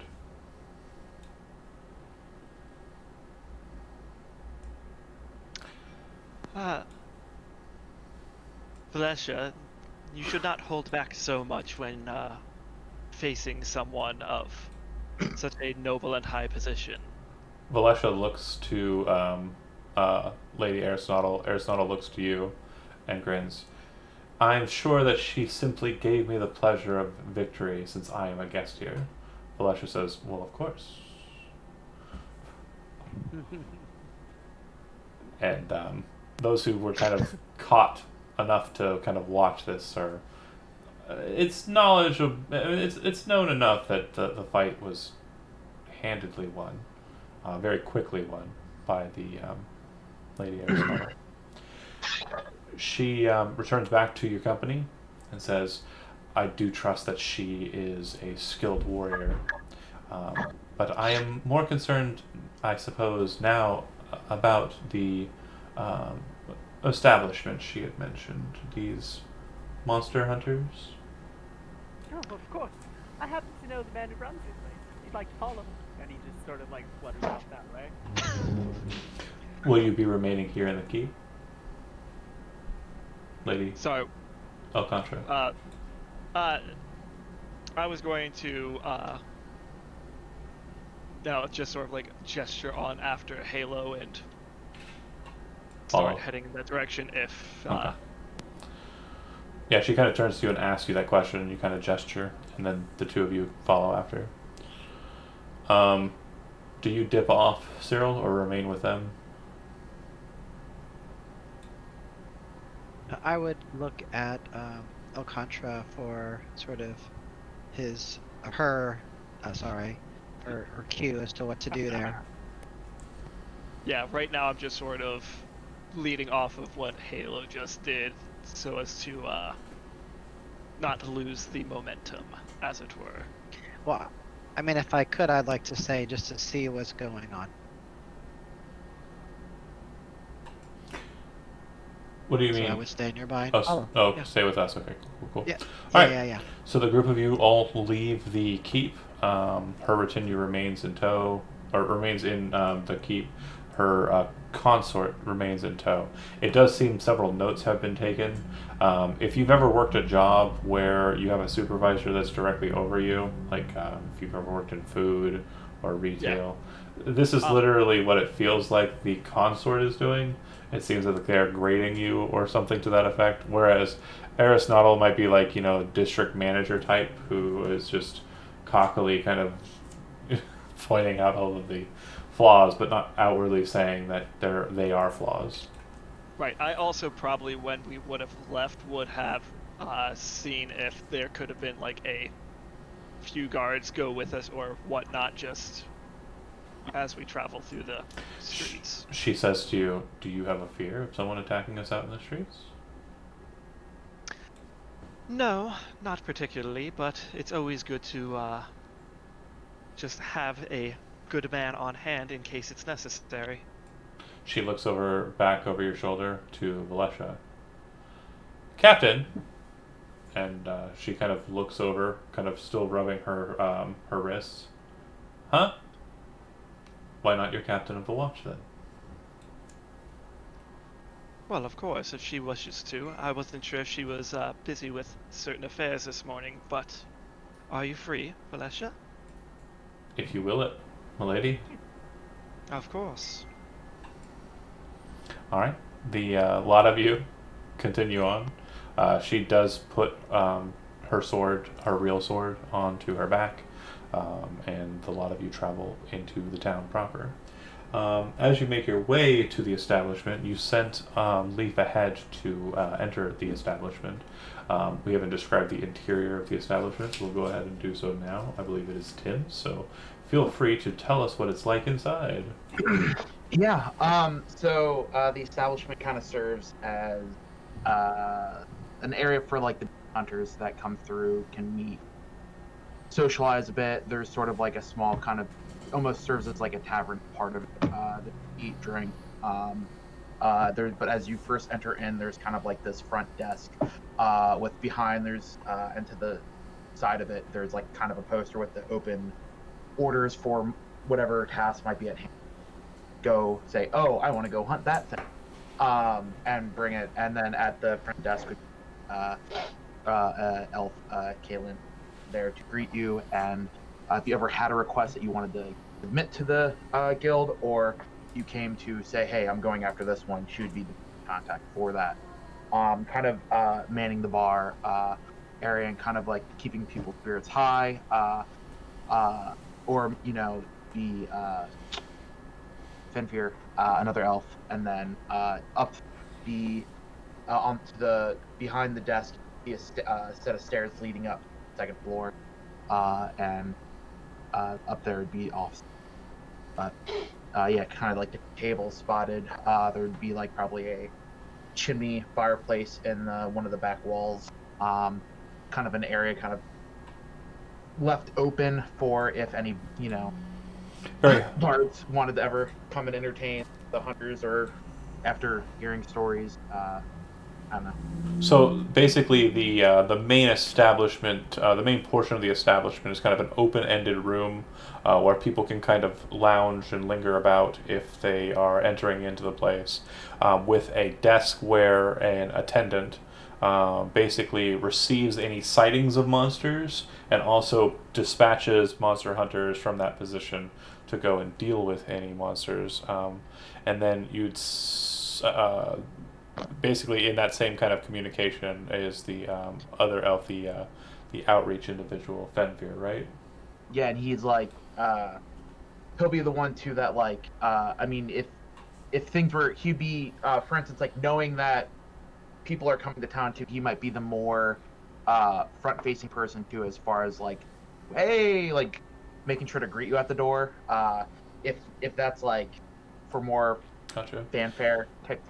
Valesha, you should not hold back so much when facing someone of such a noble and high position. Valesha looks to Lady Aristotle. Aristotle looks to you and grins. I'm sure that she simply gave me the pleasure of victory since I am a guest here. Valesha says, well, of course. And those who were kind of caught enough to kind of watch this are it's knowledge of it's known enough that the fight was handedly won, very quickly won by the Lady Aristotle. She returns back to your company and says, I do trust that she is a skilled warrior, but I am more concerned, I suppose, now about the establishment she had mentioned, these monster hunters. Oh, of course. I happen to know the man who runs it. If you'd like to follow, and he just sort of like flutters off that way. Will you be remaining here in the keep, Lady So, Alcantara? I was going to now just sort of like gesture on after Halo and start Follow. heading in that direction if Okay. Yeah, she kind of turns to you and asks you that question, and you kind of gesture, and then the two of you follow after. Do you dip off, Cyril, or remain with them? I would look at Alcantara for sort of her cue as to what to do there. Yeah, right now I'm just sort of leading off of what Halo just did so as to not lose the momentum, as it were. Well, I mean, if I could, I'd like to say just to see what's going on. What do you So mean? I would stay nearby. Yeah. Stay with us. Okay, cool. Yeah. All right. Yeah. So the group of you all leave the keep. Her retinue remains in tow, or remains in the keep. Her consort remains in tow. It does seem several notes have been taken. If you've ever worked a job where you have a supervisor that's directly over you, like if you've ever worked in food or retail, this is literally what it feels like the consort is doing. It seems like they're grading you or something to that effect. Whereas Aristotle might be like, district manager type who is just cockily kind of pointing out all of the flaws, but not outwardly saying that they are flaws. Right. I also probably, when we would have left, would have seen if there could have been like a few guards go with us or whatnot, just as we travel through the streets. She says to you, "Do you have a fear of someone attacking us out in the streets?" No, not particularly, but it's always good to just have a good man on hand in case it's necessary. She looks back over your shoulder to Valesha. "Captain," and she kind of looks over, kind of still rubbing her wrists. "Huh? Why not your captain of the watch then?" Well, of course, if she wishes to. I wasn't sure if she was busy with certain affairs this morning, but are you free, Valesha? "If you will it, milady." Of course. All right. The lot of you continue on. She does put her real sword, onto her back, and the lot of you travel into the town proper. As you make your way to the establishment, you sent Leaf ahead to enter the establishment. We haven't described the interior of the establishment, so we'll go ahead and do so now. I believe it is Tim's, so feel free to tell us what it's like inside. Yeah. So the establishment kind of serves as an area for like the hunters that come through can meet, socialize a bit. There's sort of like a small kind of almost serves as like a tavern part of it. That eat, drink. But as you first enter in, there's kind of like this front desk with behind there's and to the side of it there's like kind of a poster with the open orders for whatever task might be at hand. Go say, oh, I want to go hunt that thing, and bring it. And then at the front desk, elf Kaylin there to greet you. And if you ever had a request that you wanted to submit to the guild, or you came to say, hey, I'm going after this one, she would be the contact for that. Kind of manning the bar area and kind of like keeping people's spirits high, or the Fenfir, another elf, and then up the onto the behind the desk, be a set of stairs leading up to the second floor, and up there would be office. But yeah, kind of like the table spotted. There would be like probably a chimney fireplace in one of the back walls. Kind of an area kind of left open for if any Very bards wanted to ever come and entertain the hunters, or after hearing stories, I don't know. So basically, the main establishment, the main portion of the establishment is kind of an open-ended room where people can kind of lounge and linger about if they are entering into the place, with a desk where an attendant basically receives any sightings of monsters and also dispatches monster hunters from that position to go and deal with any monsters. And then you'd basically in that same kind of communication is the other elf, the outreach individual, Fenfir, right? Yeah, and he's like, he'll be the one too that like, I mean, if things were, he'd be, for instance, like knowing that people are coming to town too, he might be the more front-facing person too, as far as like, hey, like making sure to greet you at the door. If that's like for more Gotcha. fanfare type.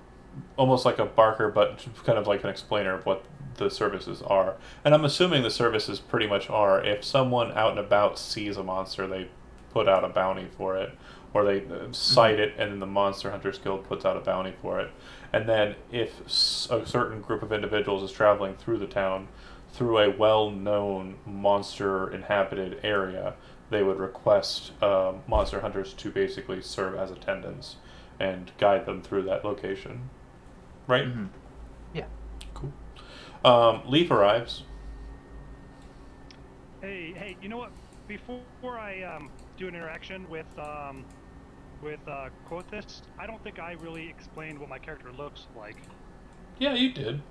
Almost like a barker, but kind of like an explainer of what the services are. And I'm assuming the services pretty much are if someone out and about sees a monster, they put out a bounty for it, or they cite it, and then the Monster Hunters Guild puts out a bounty for it. And then if a certain group of individuals is traveling through the town, through a well-known monster-inhabited area, they would request monster hunters to basically serve as attendants and guide them through that location. Right? Mm-hmm. Yeah. Cool. Leaf arrives. Hey, you know what? Before I do an interaction with Quothus, I don't think I really explained what my character looks like. Yeah, you did.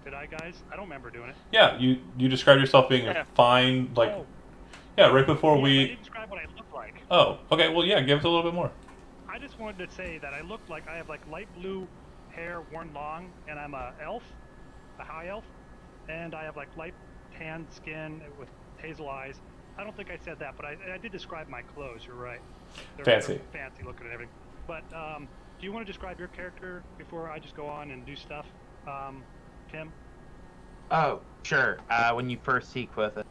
Did I, guys? I don't remember doing it. Yeah, you described yourself being a fine, like... Oh. Yeah, right before Yeah, we... I didn't describe what I look like. Oh, okay, well, yeah, give us a little bit more. I just wanted to say that I look like I have like light blue hair worn long, and I'm a elf, a high elf, and I have like light tan skin with hazel eyes. I don't think I said that, but I did describe my clothes. You're right. They're fancy looking and everything. But do you want to describe your character before I just go on and do stuff, Tim? Oh, sure. When you first see Quothus,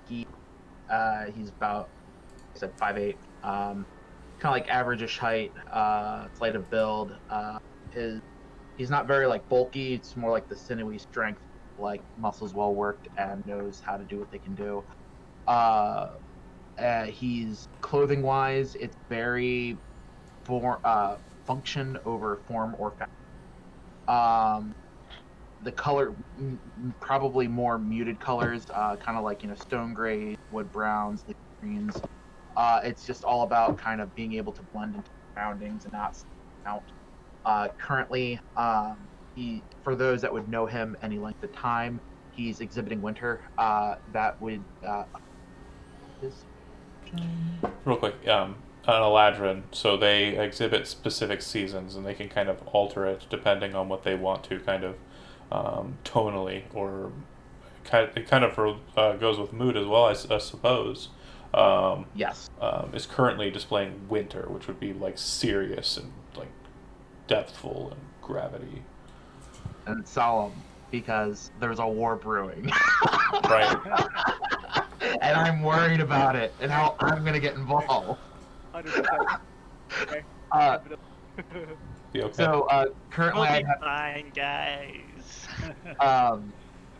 he's about, I said 5'8", kind of like average-ish height, slight of build. He's not very like bulky. It's more like the sinewy strength, like muscles well worked and knows how to do what they can do. He's clothing-wise, it's very function over form or fashion. The color, probably more muted colors, kind of like, stone gray, wood browns, leaf greens. It's just all about kind of being able to blend into surroundings and not stand out. Currently, for those that would know him any length of time, he's exhibiting winter. That would Real quick, on Eladrin, so they exhibit specific seasons, and they can kind of alter it depending on what they want to, kind of tonally, or it kind of goes with mood as well, I suppose. Yes. Is currently displaying winter, which would be like serious and like depthful and gravity. And solemn, because there's a war brewing. Right. And I'm worried about it and how I'm gonna get involved. 100%. Okay. Be okay. So currently We'll I be have, fine, guys.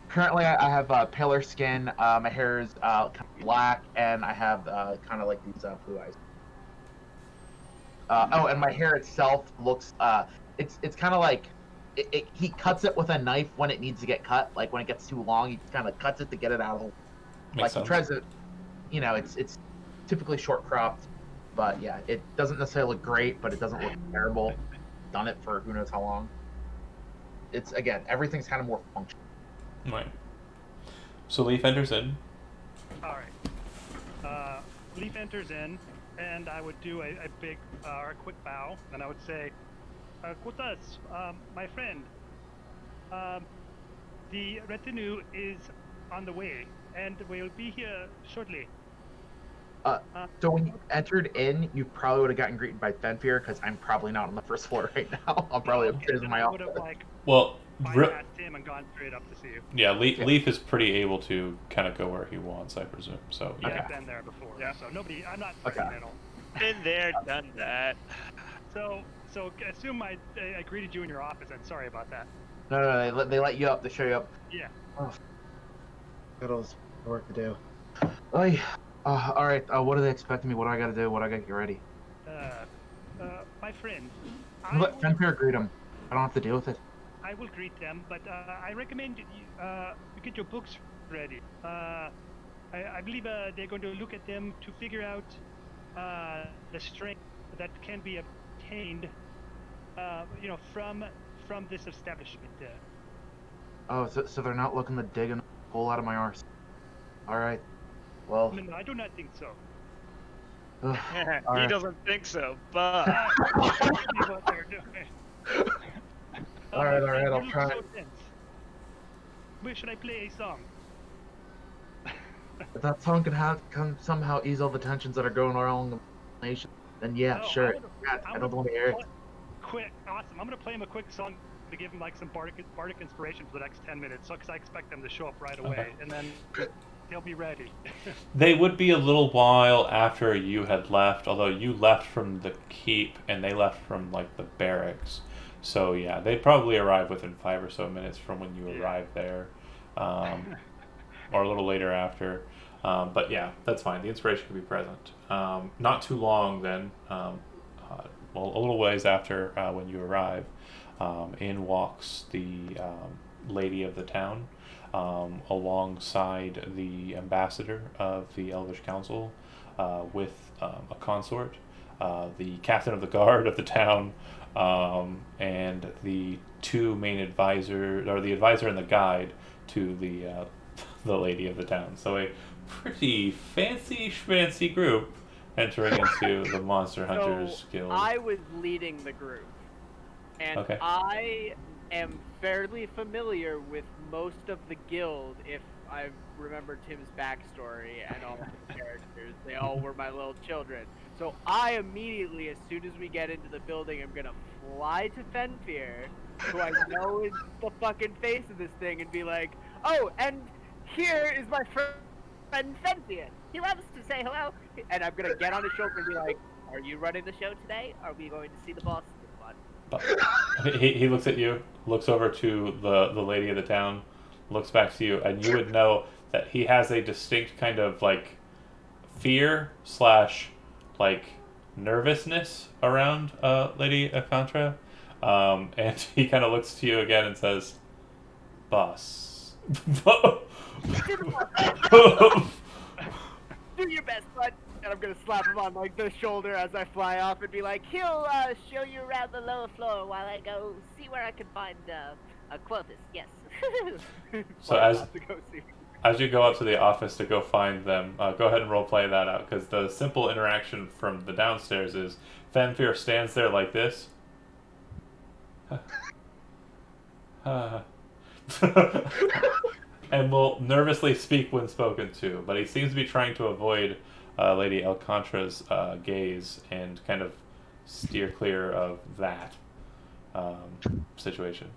currently I have paler skin. My hair is kind of black, and I have kind of like these blue eyes. And my hair itself looks it's kind of like he cuts it with a knife when it needs to get cut. Like when it gets too long, he kind of cuts it to get it out of the Makes sense. He tries to, it's typically short cropped, but yeah, it doesn't necessarily look great, but it doesn't look terrible. Done it for who knows how long. It's, again, everything's kind of more functional. Right. So Leaf enters in. All right. Leaf enters in, and I would do a big or a quick bow, and I would say, Quothus, my friend, the retinue is on the way, and we'll be here shortly. So when you entered in, you probably would have gotten greeted by Fenfear, because I'm probably not on the first floor right now. I'm probably upstairs in my I would office. have like Well, bypassed him and gone straight up to see you. yeah, Leaf is pretty able to kind of go where he wants, I presume. So Yeah, yeah. I've been there before. Yeah. So nobody, I'm not Okay. threatening at all. Been there, done that. So assume I greeted you in your office, and sorry about that. No, they let you up, they show you up. Yeah. Oh, got all this work to do. Oy. All right, what do they expect of me? What do I gotta do? What do I gotta get ready? My friend, Let Fenfear greet him. I don't have to deal with it. I will greet them, but I recommend you get your books ready. I believe they're going to look at them to figure out the strength that can be obtained, from this establishment. Oh, so they're not looking to dig a hole out of my arse. All right. Well, No, I do not think so. all He right. doesn't think so, but That could be what they're doing. All right, You I'll look try. so tense. Where should I play a song? If that song can somehow ease all the tensions that are going around the nation, then yeah, Oh, sure. Yeah, I I'm don't gonna want to hear it. quick, awesome. I'm gonna play him a quick song to give him like some bardic inspiration for the next 10 minutes, so because I expect them to show up right away, Okay. and then they'll be ready. They would be a little while after you had left, although you left from the keep and they left from like the barracks. So yeah, they'd probably arrive within 5 or so minutes from when you Yeah. arrived there, or a little later after. But yeah, that's fine. The inspiration could be present. Not too long then. Well, a little ways after when you arrive, in walks the lady of the town, alongside the ambassador of the Elvish Council, with a consort, the captain of the guard of the town, and the two main advisors, or the advisor and the guide to the lady of the town. So a pretty fancy schmancy group entering into the Monster Hunters So Guild. I was leading the group, and Okay. I am fairly familiar with most of the guild. If I remember Tim's backstory and all the characters, they all were my little children. So I immediately, as soon as we get into the building, I'm gonna fly to Fenfear, who I know is the fucking face of this thing, and be like, "Oh, and here is my friend Fenfear. He loves to say hello." And I'm gonna get on his shoulder and be like, "Are you running the show today? Are we going to see the boss this one?" He looks at you, looks over to the lady of the town, looks back to you, and you would know that he has a distinct kind of like fear slash like nervousness around Lady Akantra, and he kind of looks to you again and says, "Boss." Do your best, bud. And I'm gonna slap him on like the shoulder as I fly off and be like, "He'll show you around the lower floor while I go see where I can find a Quothus." Yes. So Fly as off to go see. as you go up to the office to go find them, go ahead and roleplay that out, because the simple interaction from the downstairs is Fanfear stands there like this. And will nervously speak when spoken to, but he seems to be trying to avoid Lady Alcantra's gaze and kind of steer clear of that situation.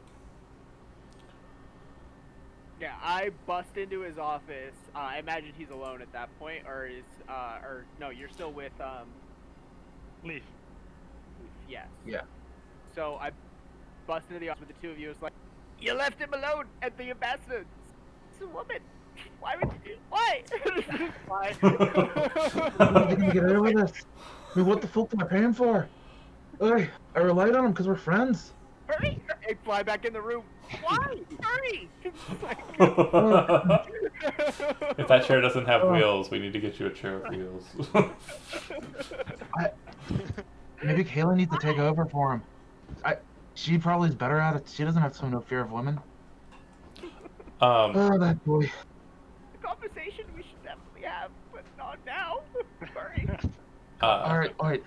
Yeah, I bust into his office. I imagine he's alone at that point, or no, you're still with Leaf. yes. Yeah. So I bust into the office with the two of you. It's like, "You left him alone at the ambassador. It's a woman. Why would you? Why?" Why? How are we gonna get out of this? I mean, what the fuck am I paying for? Oi, I relied on him because we're friends. Hurry! Hey, fly back in the room. Why? Hurry! If that chair doesn't have wheels, we need to get you a chair with wheels. Maybe Kayla needs to take over for him. She probably is better at it. She doesn't have no fear of women. Oh, that boy. The conversation we should definitely have, but not now. Hurry! All right.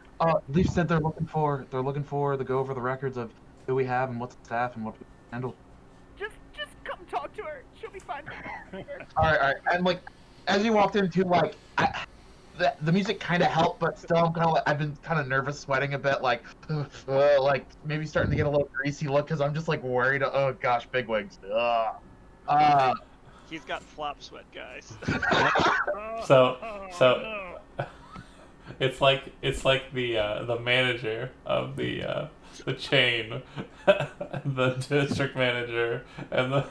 Leaf said they're looking for to go over the records of who we have and what's the staff and what we handle. Just come talk to her. She'll be fine. All right. And like, as you walked into, like, the music kind of helped, but still, I'm kind of like, I've been kind of nervous, sweating a bit, like maybe starting to get a little greasy look because I'm just like worried. Oh gosh, bigwigs. He's got flop sweat, guys. So No. it's like the manager of the chain, the district manager, and the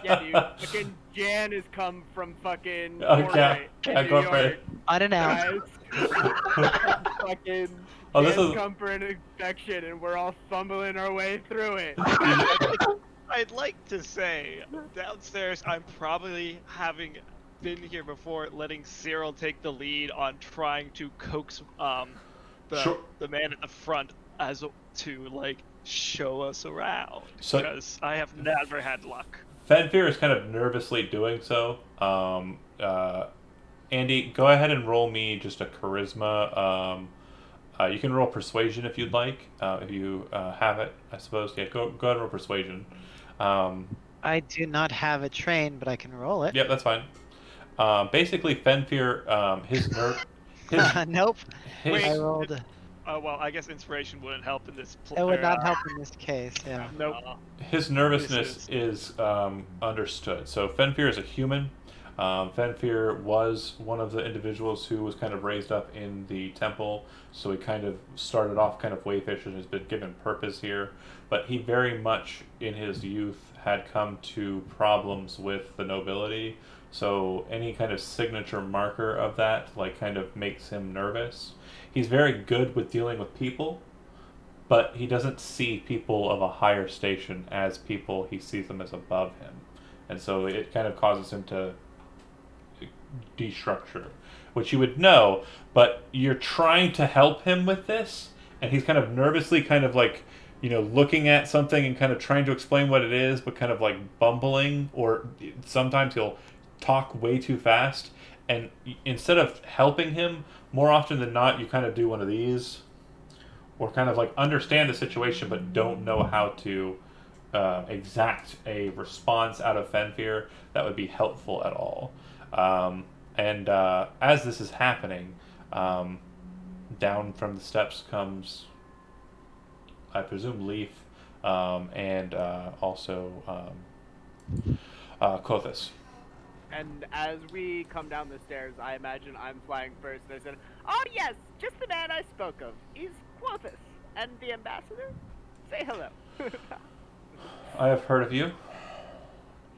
Yeah, dude. Fucking Jan has come from fucking Okay, Norway, yeah, New go for York. it. Unannounced. Guys, fucking Oh, this Jan's is- come for an inspection, and we're all fumbling our way through it. I'd like to say, downstairs, I'm probably having been here before, letting Cyril take the lead on trying to coax Sure. the man at the front to like show us around, So- because I have never had luck. Fanfear is kind of nervously doing so. Andy, go ahead and roll me just a charisma You can roll persuasion if you'd like, if you have it, I suppose. Yeah, go ahead and roll persuasion. I do not have it trained, but I can roll it. Yep, that's fine. Basically, Fenfear, his Nope. his I rolled. Well, I guess inspiration wouldn't help in this. It would not help in this case. Yeah. Nope. his nervousness is understood. So Fenfear is a human. Fenfear was one of the individuals who was kind of raised up in the temple, so he kind of started off kind of wayfish and has been given purpose here. But he very much, in his youth, had come to problems with the nobility. So any kind of signature marker of that, like, kind of makes him nervous. He's very good with dealing with people, but he doesn't see people of a higher station as people. He sees them as above him, and so it kind of causes him to destructure, which you would know, but you're trying to help him with this, and he's kind of nervously kind of like, looking at something and kind of trying to explain what it is, but kind of like bumbling, or sometimes he'll talk way too fast, and instead of helping him, more often than not, you kind of do one of these, or kind of like understand the situation but don't know how to exact a response out of Fenfear that would be helpful at all. And as this is happening, down from the steps comes, I presume, Leaf, and also Kothis. And as we come down the stairs, I imagine I'm flying first. And I said, "Oh yes, just the man I spoke of. He's Quothus, and the ambassador. Say hello." I have heard of you.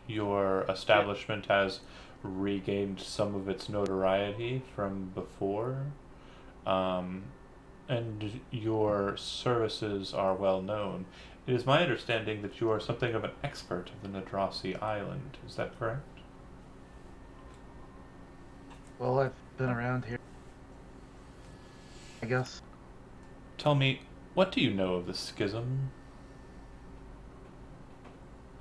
Your establishment has regained some of its notoriety from before, and your services are well known. It is my understanding that you are something of an expert of the Nadrasi Island. Is that correct? Well, I've been around here, I guess. Tell me, what do you know of the schism?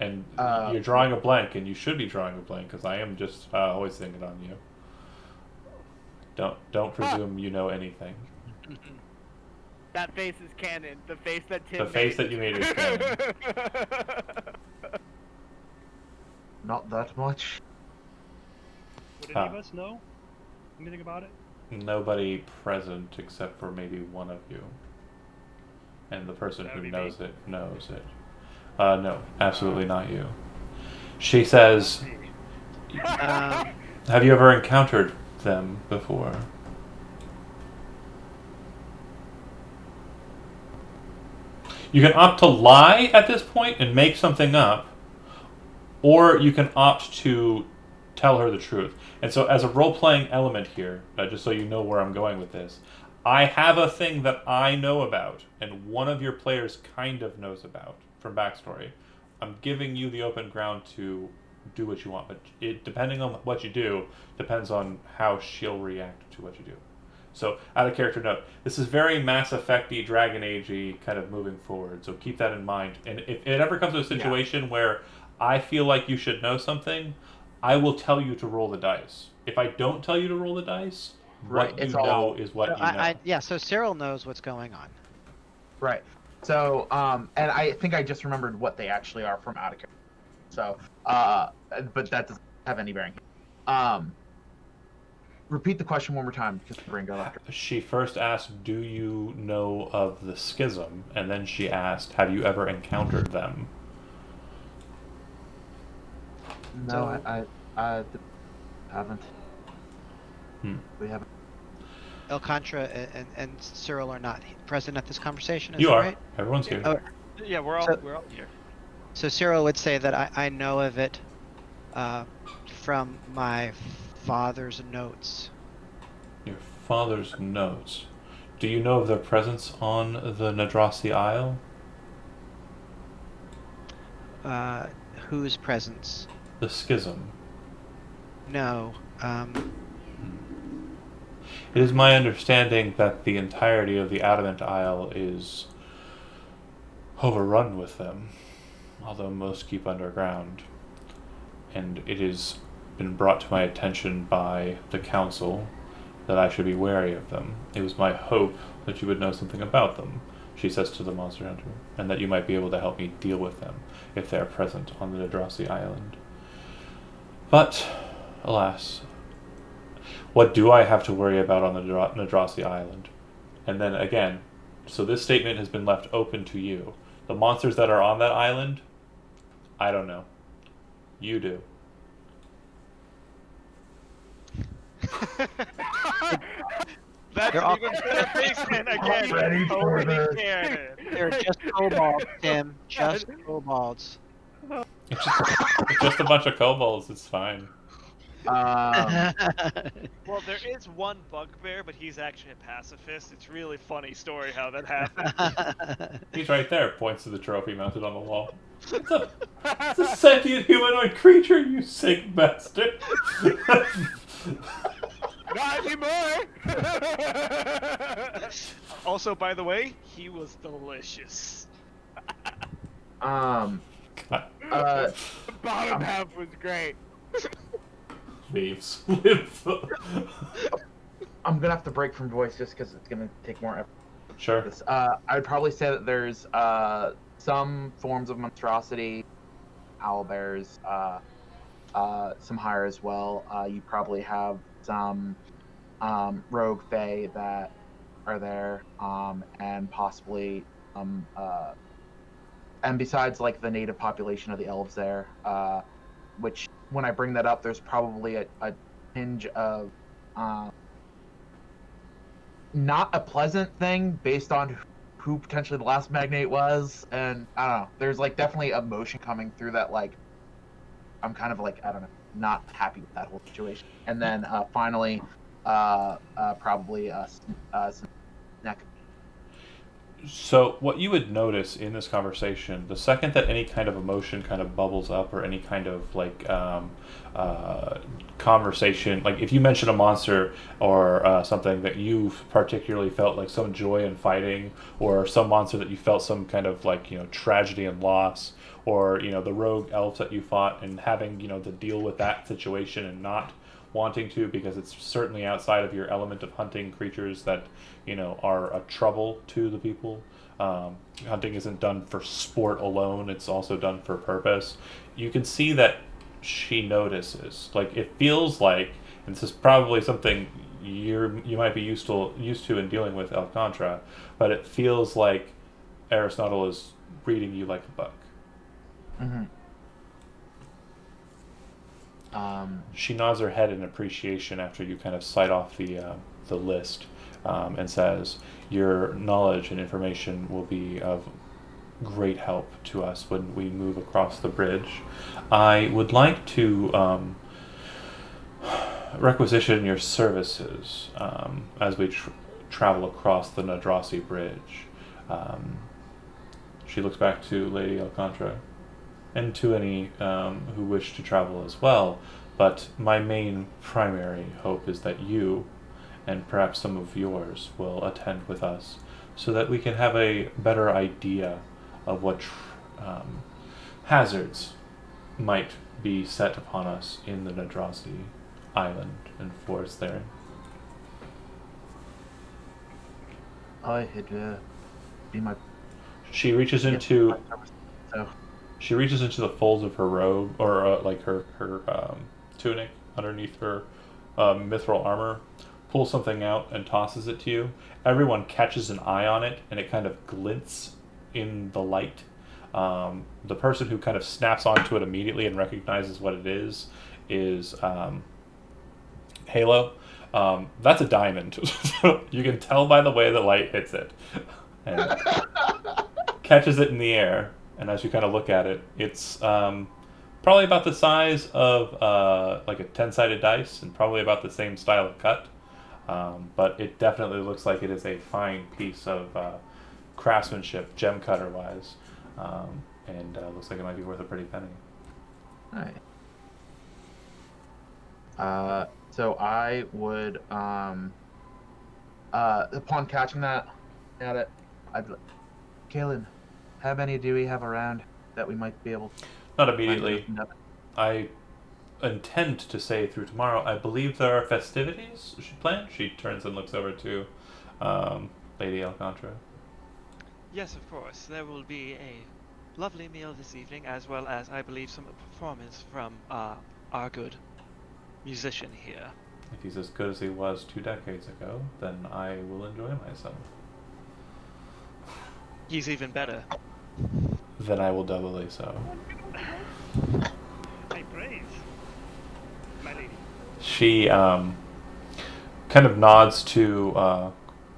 And you're drawing a blank, and you should be drawing a blank, because I am just always thinking on you. Don't presume you know anything. That face is canon. The face that Tim The face that you made is canon. Not that much. Would any of us know anything about it? Nobody present except for maybe one of you. And the person who knows it knows it. No, absolutely not you. She says, have you ever encountered them before? You can opt to lie at this point and make something up, or you can opt to tell her the truth. And so, as a role-playing element here, just so you know where I'm going with this, I have a thing that I know about, and one of your players kind of knows about from backstory. I'm giving you the open ground to do what you want, but depending on what you do, depends on how she'll react to what you do. So, out of character note, this is very Mass Effect-y, Dragon Age-y kind of moving forward, so keep that in mind. And if it ever comes to a situation where I feel like you should know something, I will tell you to roll the dice. If I don't tell you to roll the dice, what you know is what you know. So Cyril knows what's going on. Right. So, and I think I just remembered what they actually are from out of character. So, but that doesn't have any bearing. Repeat the question one more time because the brain got after. She first asked, do you know of the schism? And then she asked, have you ever encountered them? No, I haven't. We haven't. El Contra and Cyril are not present at this conversation. Is You that are. right? Everyone's here. Oh, Yeah, we're all here. so Cyril would say that I know of it from my father's notes. Your father's notes. Do you know of their presence on the Nadrasi Isle? Whose presence? The schism. No. It is my understanding that the entirety of the Adamant Isle is overrun with them, although most keep underground. And it has been brought to my attention by the council that I should be wary of them. It was my hope that you would know something about them, she says to the monster hunter, and that you might be able to help me deal with them if they are present on the Nadrasi Island. But, alas, what do I have to worry about on the Nadrasi Island? And then again, so this statement has been left open to you. The monsters that are on that island, I don't know. You do. That's They're an all- even better basement again. Ready for Totally this. canon. They're just kobolds, Tim. Just kobolds. It's just a bunch of kobolds, it's fine. Well, there is one bugbear, but he's actually a pacifist. It's really funny story how that happened. He's right there, points to the trophy mounted on the wall. It's a sentient humanoid creature, you sick bastard. Not anymore. Also, by the way, he was delicious. God, The bottom half was great. leaves. I'm gonna have to break from voice just because it's gonna take more effort. Sure. This. I would probably say that there's some forms of monstrosity, owlbears, some higher as well. You probably have some rogue fae that are there, and possibly and besides like the native population of the elves there, which when I bring that up, there's probably a tinge of not a pleasant thing based on who potentially the last magnate was, and I don't know. There's like definitely emotion coming through that. Like I'm kind of like, I don't know, not happy with that whole situation. And then finally, probably some neck. So what you would notice in this conversation, the second that any kind of emotion kind of bubbles up, or any kind of like conversation, like if you mention a monster or something that you particularly felt like some joy in fighting, or some monster that you felt some kind of like, you know, tragedy and loss, or, you know, the rogue elves that you fought and having, you know, to deal with that situation and not wanting to, because it's certainly outside of your element of hunting creatures that, you know, are a trouble to the people. Hunting isn't done for sport alone, it's also done for purpose. You can see that she notices. Like, it feels like, and this is probably something you might be used to in dealing with Alcantara, but it feels like Aristotle is reading you like a book. Mm-hmm. She nods her head in appreciation after you kind of cite off the list, and says, "Your knowledge and information will be of great help to us when we move across the bridge. I would like to requisition your services as we travel across the Nadrasi Bridge." She looks back to Lady Alcantara, and to any who wish to travel as well. But my main primary hope is that you, and perhaps some of yours, will attend with us, so that we can have a better idea of what hazards might be set upon us in the Nadrasi Island and forest there. I had be my. She reaches into So She reaches into the folds of her robe, or like her tunic underneath her mithril armor, pulls something out and tosses it to you. Everyone catches an eye on it, and it kind of glints in the light. The person who kind of snaps onto it immediately and recognizes what it is Halo. That's a diamond. You can tell by the way the light hits it. And catches it in the air. And as you kind of look at it, it's probably about the size of like a 10-sided dice, and probably about the same style of cut. But it definitely looks like it is a fine piece of craftsmanship, gem cutter wise, and looks like it might be worth a pretty penny. Alright. So I would, upon catching that, at it, I'd be like, Kaylin, how many do we have around that we might be able to Not immediately. I intend to say through tomorrow. I believe there are festivities planned. She turns and looks over to Lady Alcantara. Yes, of course. There will be a lovely meal this evening, as well as, I believe, some performance from our good musician here. If he's as good as he was 2 decades ago, then I will enjoy myself. He's even better. Then I will doubly so. I praise, my lady. She kind of nods to.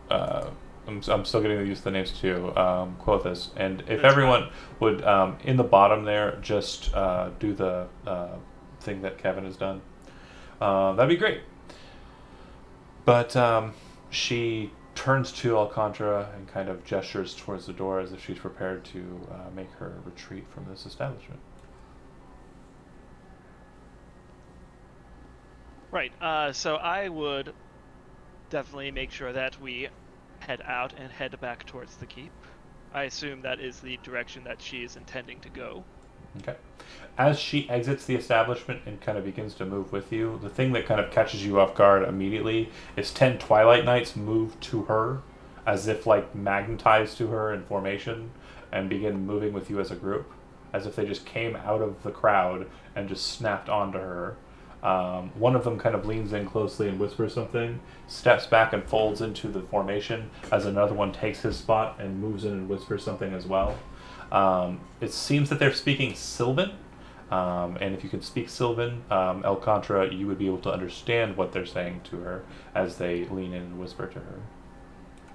I'm still getting used to the names too. Quothus, and if That's everyone would in the bottom there just do the thing that Kevin has done, that'd be great. But she turns to Alcantara and kind of gestures towards the door as if she's prepared to make her retreat from this establishment. Right. So I would definitely make sure that we head out and head back towards the keep. I assume that is the direction that she is intending to go. Okay. As she exits the establishment and kind of begins to move with you, the thing that kind of catches you off guard immediately is 10 Twilight Knights move to her as if like magnetized to her in formation and begin moving with you as a group, as if they just came out of the crowd and just snapped onto her. One of them kind of leans in closely and whispers something, steps back and folds into the formation as another one takes his spot and moves in and whispers something as well. It seems that they're speaking Sylvan, and if you can speak Sylvan, Alcantara, you would be able to understand what they're saying to her as they lean in and whisper to her.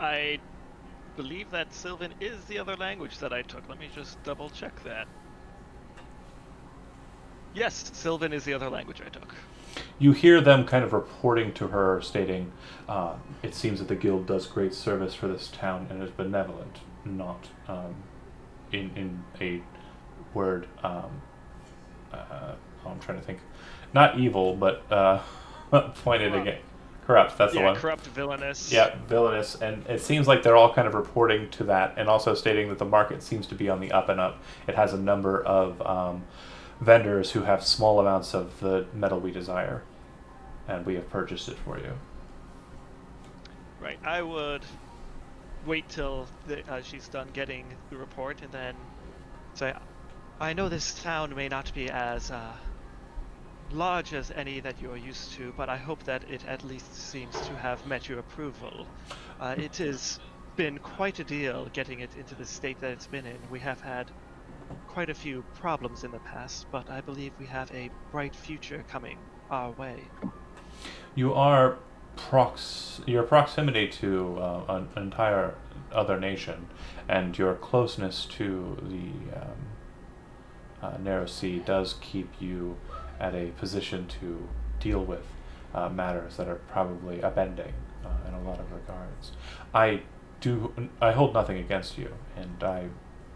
I believe that Sylvan is the other language that I took. Let me just double check that. Yes, Sylvan is the other language I took. You hear them kind of reporting to her, stating, it seems that the guild does great service for this town and is benevolent, not in a word, I'm trying to think, not evil, but pointed again. Corrupt, that's the one. Corrupt, villainous. Yeah, villainous, and it seems like they're all kind of reporting to that, and also stating that the market seems to be on the up and up. It has a number of vendors who have small amounts of the metal we desire, and we have purchased it for you. Right, I would wait till she's done getting the report and then say, I know this town may not be as large as any that you're used to, but I hope that it at least seems to have met your approval. It has been quite a deal getting it into the state that it's been in. We have had quite a few problems in the past, but I believe we have a bright future coming our way. You are your proximity to an entire other nation, and your closeness to the Narrow Sea does keep you at a position to deal with matters that are probably upending in a lot of regards. I hold nothing against you, and I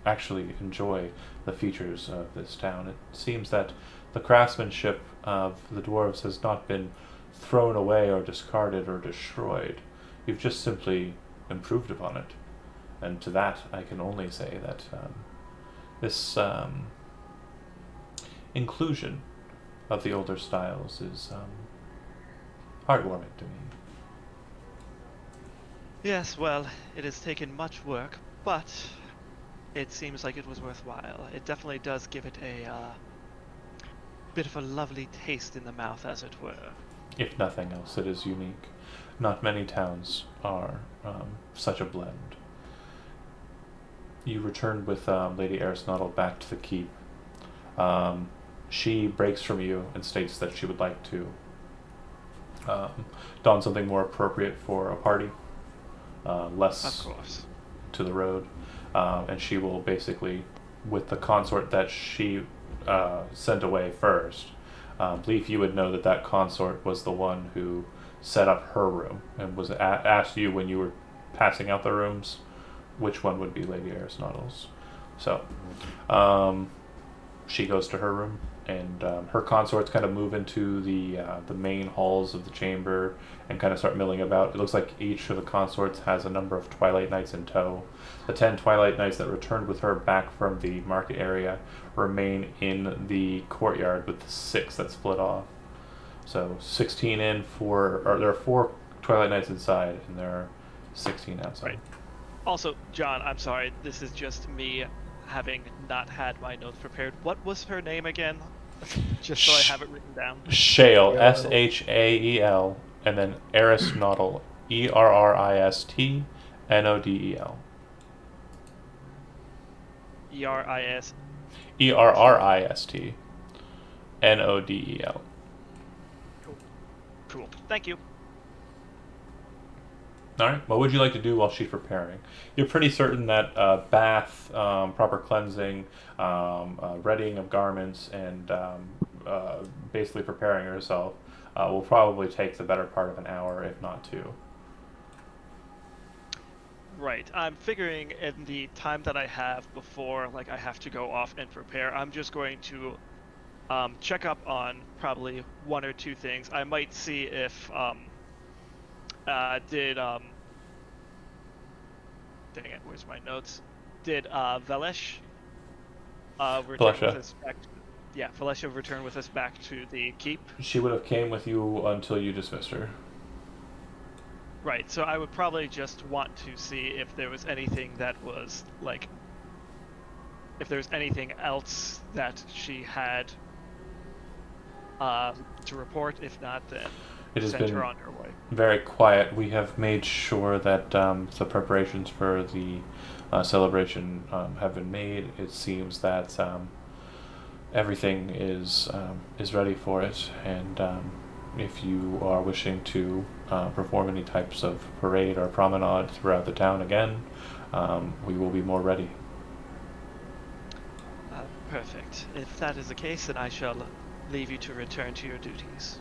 actually enjoy the features of this town. It seems that the craftsmanship of the dwarves has not been thrown away or discarded or destroyed. You've just simply improved upon it. And to that, I can only say that this inclusion of the older styles is heartwarming to me. Yes, well, it has taken much work, but it seems like it was worthwhile. It definitely does give it a bit of a lovely taste in the mouth, as it were. If nothing else, it is unique. Not many towns are such a blend. You returned with Lady Aristotle back to the keep. She breaks from you and states that she would like to don something more appropriate for a party, less Of course. to the road, and she will basically, with the consort that she sent away first, Leaf, you would know that that consort was the one who set up her room and was asked you when you were passing out the rooms which one would be Lady Aristotle's. So she goes to her room, and her consorts kind of move into the main halls of the chamber and kind of start milling about. It looks like each of the consorts has a number of Twilight Knights in tow. The 10 Twilight Knights that returned with her back from the market area remain in the courtyard with the 6 that split off. So 16 in for, or there are 4 Twilight Knights inside, and there are 16 outside. Right. Also, John, I'm sorry, this is just me having not had my notes prepared. What was her name again? Just so I have it written down. Shale, Shael, and then Aristnodel, Erristnodel. E-R-I-S. Erristnodel. Cool. Thank you. All right. What would you like to do while she's preparing? You're pretty certain that bath, proper cleansing, readying of garments, and basically preparing herself will probably take the better part of an hour, if not 2. Right. I'm figuring in the time that I have before, like, I have to go off and prepare, I'm just going to check up on probably 1 or 2 things. I might see if dang it, where's my notes? Did Velesh return with us back? Valesha returned with us back to the keep. She would have came with you until you dismissed her. Right. So I would probably just want to see if there was anything that was like, if there's anything else that she had to report. If not, then It has send been her on her way. very quiet. We have made sure that the preparations for the celebration have been made. It seems that everything is ready for it, and if you are wishing to perform any types of parade or promenade throughout the town again, we will be more ready. Perfect. If that is the case, then I shall leave you to return to your duties.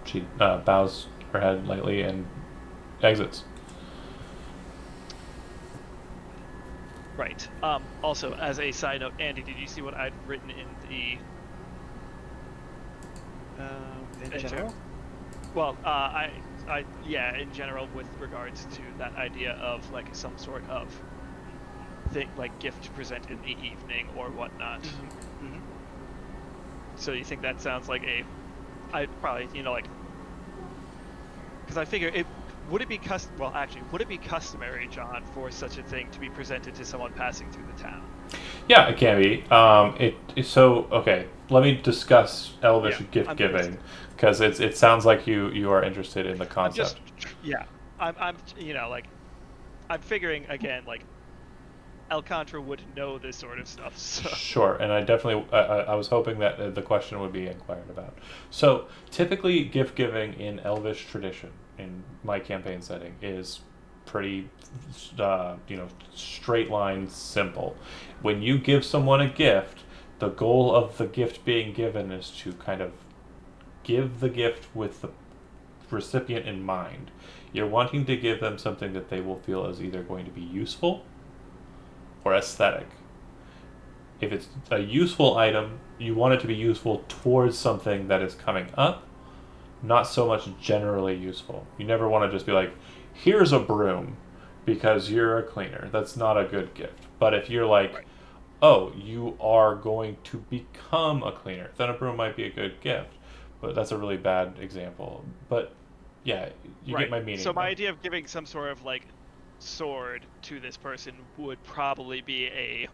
She bows her head lightly and exits. Right. Also, as a side note, Andy, did you see what I'd written in the... In general? Well, in general, with regards to that idea of like some sort of thing, like gift to present in the evening or whatnot. Mm-hmm. So you think that sounds like I'd probably, like, because I figure would it be customary, John, for such a thing to be presented to someone passing through the town? Yeah, it can be. Okay. Let me discuss Elvish gift giving, because it sounds like you are interested in the concept. I'm figuring again, like, Alcantara would know this sort of stuff. So. Sure, and I definitely I was hoping that the question would be inquired about. So typically, gift giving in Elvish tradition, in my campaign setting, is pretty straight line, simple. When you give someone a gift, the goal of the gift being given is to kind of give the gift with the recipient in mind. You're wanting to give them something that they will feel is either going to be useful or aesthetic. If it's a useful item, you want it to be useful towards something that is coming up, not so much generally useful. You never want to just be like, here's a broom because you're a cleaner. That's not a good gift. But if you're like, oh, you are going to become a cleaner, then a broom might be a good gift. But that's a really bad example. But yeah, you get my meaning. So my idea of giving some sort of like sword to this person would probably be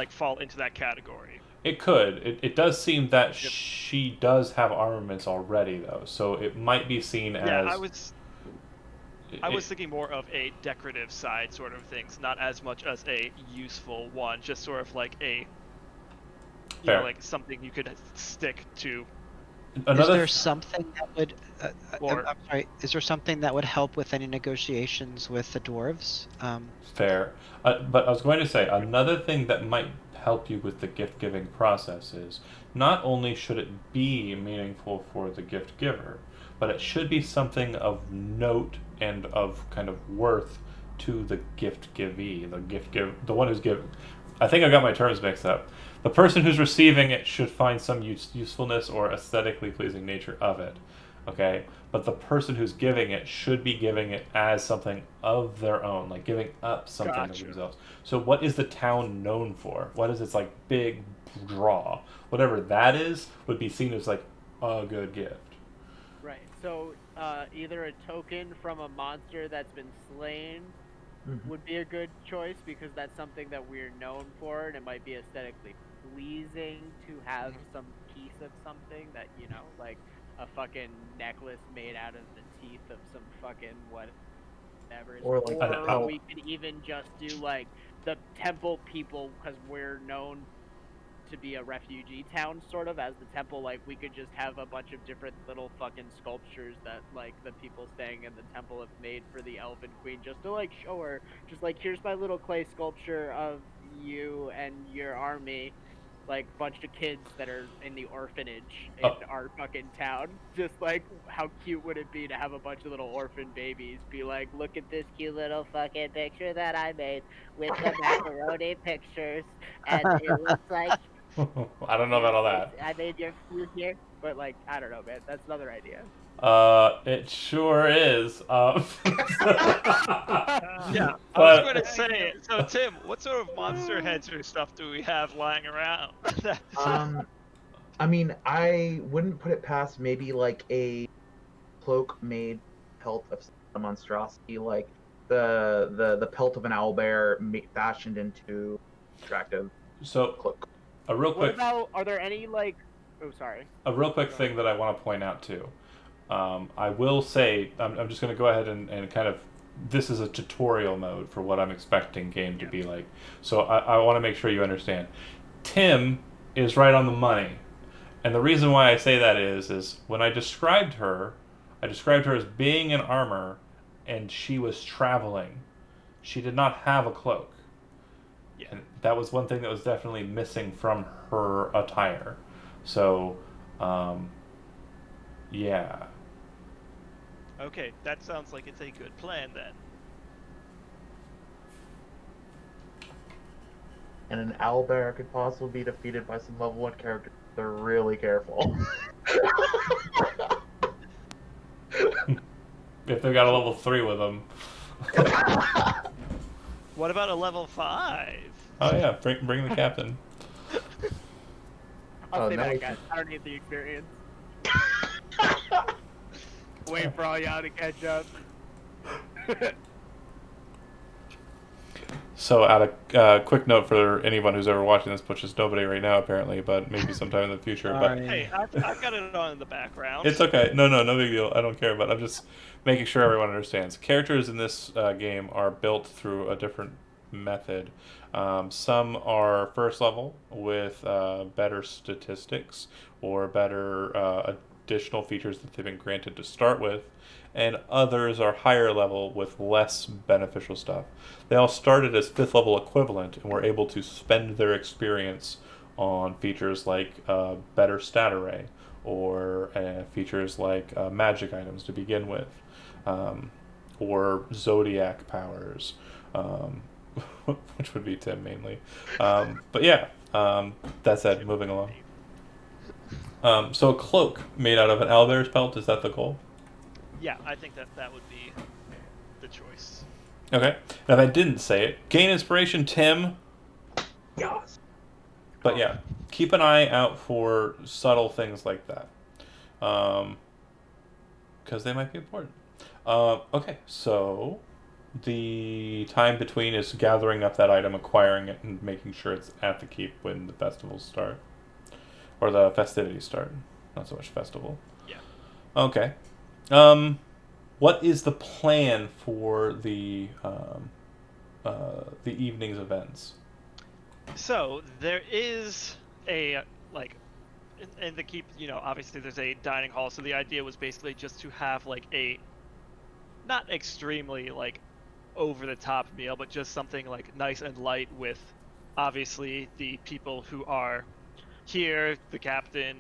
fall into that category. It could. It does seem that she does have armaments already, though, so it might be seen as... Yeah, I was thinking more of a decorative side sort of things, not as much as a useful one, just sort of like like something you could stick to. Is there something that would... I'm sorry, is there something that would help with any negotiations with the dwarves? Fair. But I was going to say, another thing that might help you with the gift-giving process is, not only should it be meaningful for the gift giver, but it should be something of note and of kind of worth to the gift givee, the one who's giving. I think I got my terms mixed up. The person who's receiving it should find some usefulness or aesthetically pleasing nature of it. Okay? But the person who's giving it should be giving it as something of their own, like giving up something of Gotcha. themselves. So what is the town known for? What is its like big draw? Whatever that is would be seen as like a good gift. Right. So either a token from a monster that's been slain would be a good choice because that's something that we're known for, and it might be aesthetically pleasing to have some piece of something that like a fucking necklace made out of the teeth of some fucking whatever. Or like an owl. we could even just do like the temple people because we're known to be a refugee town sort of as the temple. Like we could just have a bunch of different little fucking sculptures that like the people staying in the temple have made for the elven queen, just to like show her, just like, here's my little clay sculpture of you and your army, like bunch of kids that are in the orphanage in our fucking town. Just like, how cute would it be to have a bunch of little orphan babies be like, look at this cute little fucking picture that I made with the macaroni pictures, and it looks like I don't know about all that. I made your food here, but like, I don't know, man. That's another idea. It sure is. Yeah, I But- was going to say. So Tim, what sort of monster heads or stuff do we have lying around? I mean, I wouldn't put it past maybe like a cloak made pelt of a monstrosity, like the pelt of an owlbear fashioned into attractive So, cloak. a real What quick about, are there any like, oh sorry. a real quick thing that I want to point out too. I will say, I'm just going to go ahead and kind of, this is a tutorial mode for what I'm expecting game to be like. So I want to make sure you understand. Tim is right on the money. And the reason why I say that is when I described her as being in armor and she was traveling. She did not have a cloak. Yeah. And that was one thing that was definitely missing from her attire. So, yeah. Okay, that sounds like it's a good plan then. And an owlbear could possibly be defeated by some level 1 character. They're really careful. If they got a level 3 with them. What about a level 5? Oh yeah, bring the captain. I'll Oh, stay back, nice. guys. I don't need the experience. Wait for all y'all to catch up. So, add a quick note for anyone who's ever watching this, which is nobody right now apparently, but maybe sometime in the future. But Sorry. Hey, I've got it on in the background. it's okay. No big deal. I don't care. But I'm just making sure everyone understands. Characters in this game are built through a different method. Some are first level with better statistics or better additional features that they've been granted to start with, and others are higher level with less beneficial stuff. They all started as 5th level equivalent and were able to spend their experience on features like better stat array or features like magic items to begin with, or zodiac powers, which would be Tim mainly. But yeah, that said, moving along. So a cloak made out of an owlbear's pelt, is that the goal? Yeah, I think that would be the choice. Okay. Now if I didn't say it, gain inspiration, Tim. Yes. But yeah, keep an eye out for subtle things like that. Because they might be important. Okay, so the time between is gathering up that item, acquiring it, and making sure it's at the keep when the festivals start. Or the festivities start. Not so much festival. Yeah. Okay. What is the plan for the evening's events? So there is a in the keep. Obviously there's a dining hall. So the idea was basically just to have like a not extremely like over the top meal, but just something like nice and light with obviously the people who are here, the captain.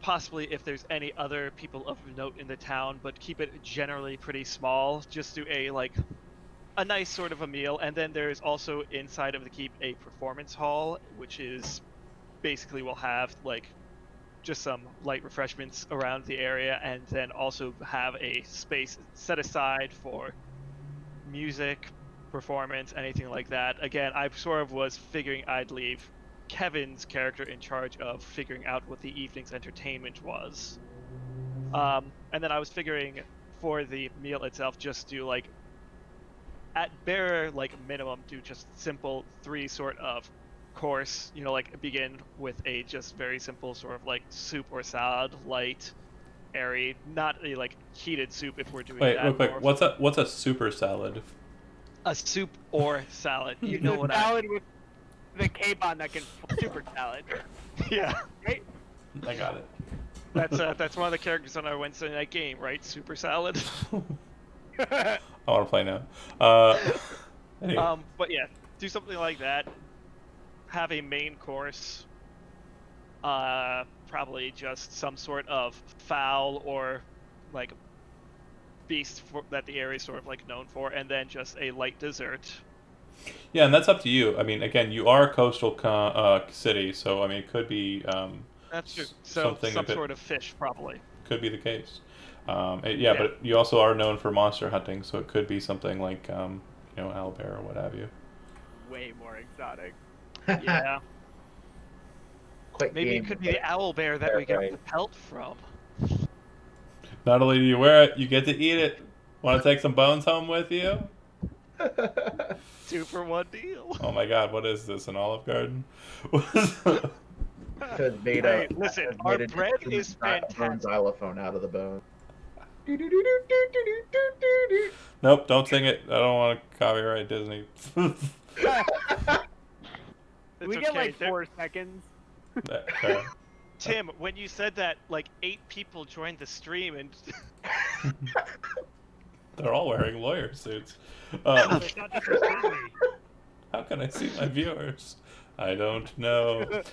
Possibly if there's any other people of note in the town, but keep it generally pretty small. Just do a like a nice sort of a meal, and then there's also inside of the keep a performance hall, which is basically will have like just some light refreshments around the area, and then also have a space set aside for music, performance, anything like that. Again, I sort of was figuring I'd leave Kevin's character in charge of figuring out what the evening's entertainment was. And then I was figuring for the meal itself, just do like at bare like minimum, do just simple 3 sort of course. Like begin with a just very simple sort of like soup or salad, light, airy, not a like heated soup if we're doing Wait, that. real quick. What's a super salad? A soup or salad. You It's know a what salad with the cape on that can super salad. Yeah, Right? I got it. that's one of the characters on our Wednesday night game, right? Super salad. I want to play now. Anyway. But yeah, do something like that. Have a main course. Probably just some sort of fowl or like beast that the area is sort of like known for, and then just a light dessert. Yeah, and that's up to you. I mean, again, you are a coastal city, so I mean, it could be That's true. So something some a bit, sort of fish, probably. could be the case. Yeah. But you also are known for monster hunting, so it could be something like owlbear or what have you. Way more exotic. Yeah. Quick Maybe game. it could be the owl bear that we get Right. the pelt from. Not only do you wear it, you get to eat it. Want to take some bones home with you? 2 for 1 deal. Oh my God, what is this? An Olive Garden? Could've made Hey, a, listen, could've our made a bread Disney is bone fantastic. xylophone out of the bone. Nope, don't sing it. I don't want to copyright Disney. It's We get okay. like 4 seconds. Fair. Tim, when you said that, like 8 people joined the stream, and They're all wearing lawyer suits. It's not just me. How can I see my viewers? I don't know.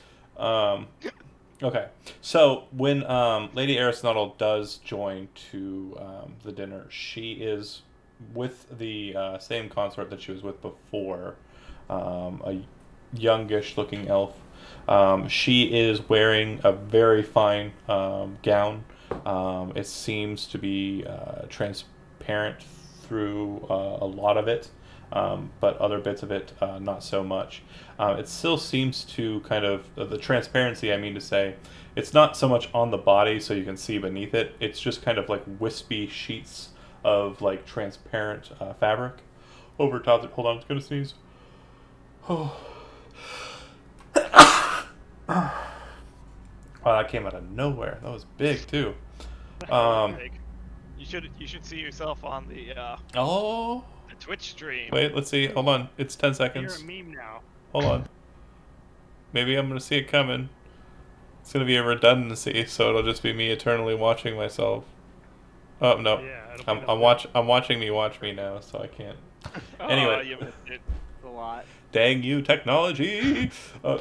Okay, so when Lady Aristotle does join to the dinner, she is with the same consort that she was with before, a youngish-looking elf. She is wearing a very fine gown. It seems to be transparent through a lot of it, but other bits of it not so much. It still seems to kind of, the transparency, I mean to say, it's not so much on the body so you can see beneath it. It's just kind of like wispy sheets of like transparent fabric over top. Hold on, I'm just gonna sneeze. Oh. Wow, that came out of nowhere. That was big too. you should see yourself on the Oh. Twitch stream. Wait, let's see. Hold on. It's 10 You're seconds. a meme now. Hold on. Maybe I'm gonna see it coming. It's gonna be a redundancy, so it'll just be me eternally watching myself. Oh no. Yeah, it'll be I'm watching me watch me now, so I can't. Anyway. You missed it. It's a lot. Dang you, technology! We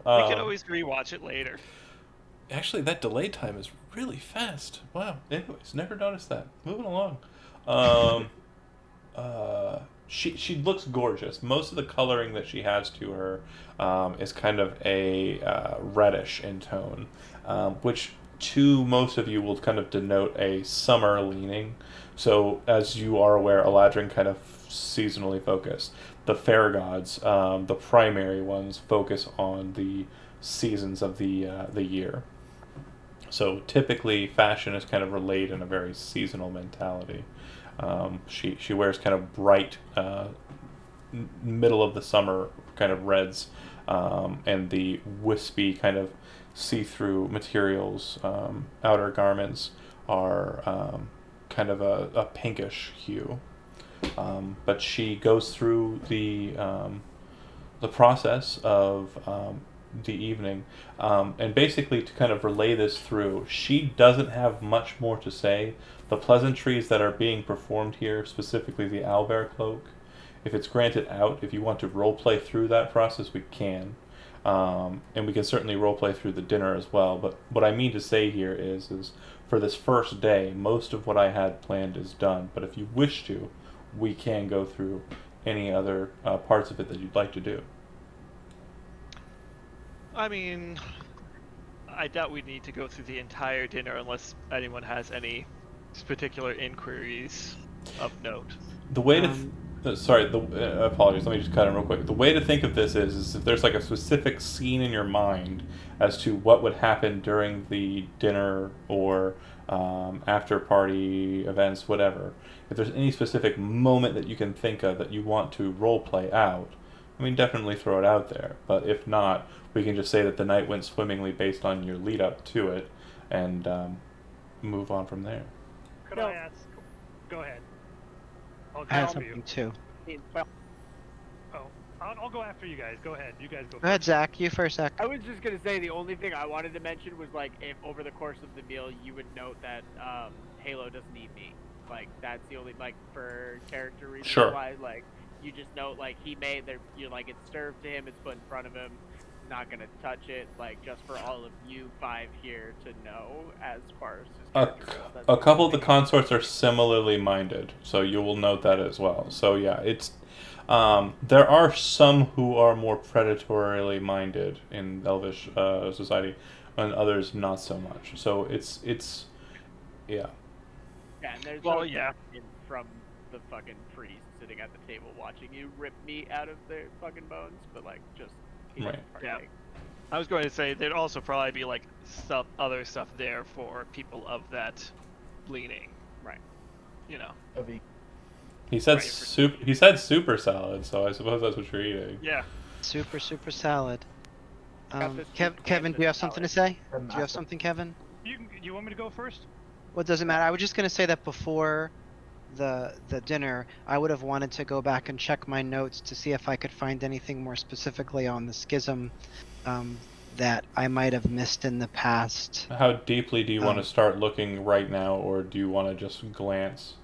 can always rewatch it later. Actually, that delay time is really fast. Wow. Anyways, never noticed that. Moving along. She looks gorgeous. Most of the coloring that she has to her is kind of a reddish in tone, which to most of you will kind of denote a summer leaning. So, as you are aware, Eladrin kind of seasonally focused. The fair gods, the primary ones, focus on the seasons of the year. So typically, fashion is kind of relayed in a very seasonal mentality. She wears kind of bright, middle of the summer kind of reds, and the wispy kind of see-through materials. Outer garments are kind of a pinkish hue. But she goes through the process of the evening, and basically to kind of relay this through, she doesn't have much more to say. The pleasantries that are being performed here, specifically the owlbear cloak, if it's granted out, if you want to roleplay through that process, we can. And we can certainly roleplay through the dinner as well. But what I mean to say here is for this first day, most of what I had planned is done. But if you wish to, we can go through any other parts of it that you'd like to do. I mean, I doubt we need to go through the entire dinner unless anyone has any particular inquiries of note. The way to apologies, let me just cut in real quick. The way to think of this is if there's like a specific scene in your mind as to what would happen during the dinner or after party events, whatever. If there's any specific moment that you can think of that you want to role play out, I mean, definitely throw it out there. But if not, we can just say that the night went swimmingly based on your lead up to it, and move on from there. Could No. I ask? Go ahead. I'll I had help you. something too. Oh, I'll go after you guys. Go ahead. You guys go Go ahead, first. Zach. You first, Zach. I was just gonna say the only thing I wanted to mention was like if over the course of the meal you would note that Halo doesn't eat meat. Like that's the only like for character reasons Sure. why like you just note like he made there you're like it's served to him, it's put in front of him, not gonna touch it. Like just for all of you 5 here to know as far as his character goes. That's A the couple of only the thing I- consorts are similarly minded, so you will note that as well. So yeah, it's there are some who are more predatorily minded in Elvish society, and others not so much. So it's yeah. Yeah, and there's Well, no yeah. question from the fucking priest sitting at the table watching you rip meat out of their fucking bones, but like just he doesn't Right. Yeah. partake. I was going to say there'd also probably be like other stuff there for people of that leaning. Right. You know. He said Right. He said super salad, so I suppose that's what you're eating. Yeah. Super salad. Got this Kevin, do you have something to say? Do you have Massive. something, Kevin? You want me to go first? Well, it doesn't matter. I was just gonna say that before the dinner, I would have wanted to go back and check my notes to see if I could find anything more specifically on the schism that I might have missed in the past. How deeply do you want to Um, start looking right now, or do you want to just glance?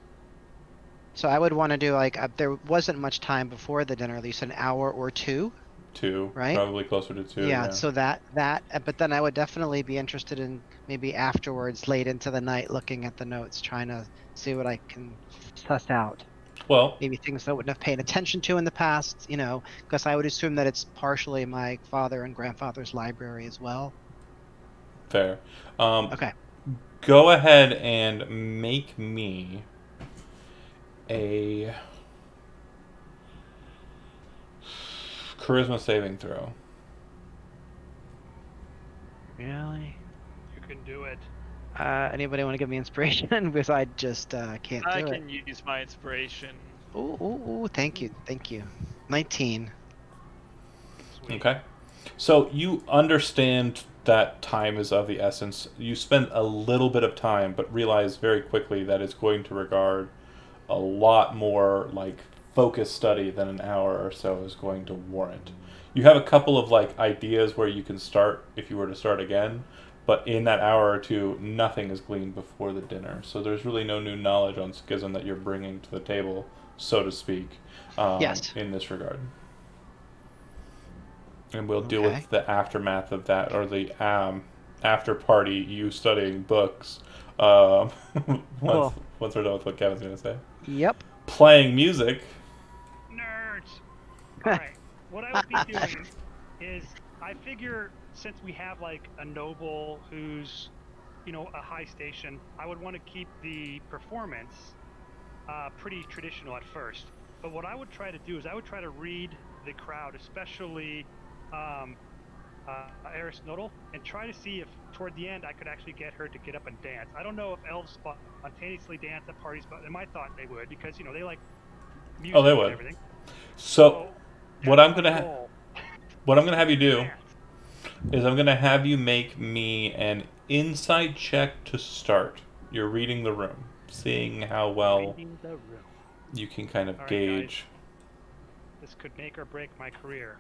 So I would want to do like there wasn't much time before the dinner, at least an hour or two. 2, Right? probably closer to 2. Yeah, so but then I would definitely be interested in maybe afterwards, late into the night, looking at the notes, trying to see what I can suss out. Well, Maybe things I wouldn't have paid attention to in the past, because I would assume that it's partially my father and grandfather's library as well. fair. Okay. Go ahead and make me a charisma saving throw. Really? You can do it. Anybody want to give me inspiration? Because I just can't I do can use my inspiration. it. Ooh, thank you. 19. Sweet. Okay. So you understand that time is of the essence. You spend a little bit of time, but realize very quickly that it's going to regard a lot more like focused study than an hour or so is going to warrant. You have a couple of like ideas where you can start if you were to start again, but in that hour or two, nothing is gleaned before the dinner. So there's really no new knowledge on schism that you're bringing to the table, so to speak, Yes. in this regard. And we'll deal Okay. with the aftermath of that, or the after party, you studying books, once, Cool. once we're done with what Kevin's going to say. Yep. Playing music. Nerds. All right. What I would be doing is, I figure since we have like a noble who's, a high station, I would want to keep the performance pretty traditional at first. But what I would try to do is I would try to read the crowd, especially Eris Nodal, and try to see if toward the end I could actually get her to get up and dance. I don't know if elves spontaneously dance at parties, but in my thought they would, because they like music they and would. everything. So what that's I'm gonna my ha- goal. what I'm gonna have you do Dance. is I'm gonna have you make me an insight check to start. You're reading the room, seeing how well Reading the room. you can kind of All right, gauge. This could make or break my career.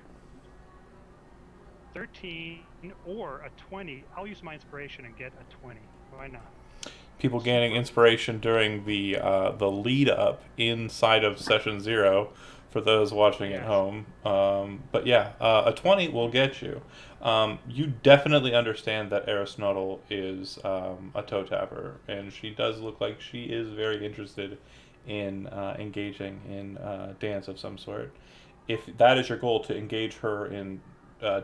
13 or a 20. I'll use my inspiration and get a 20. Why not? People gaining inspiration during the lead up inside of session 0 for those watching at Yes. home. But yeah, a 20 will get you. You definitely understand that Aristotle is a toe tapper, and she does look like she is very interested in engaging in dance of some sort. If that is your goal, to engage her in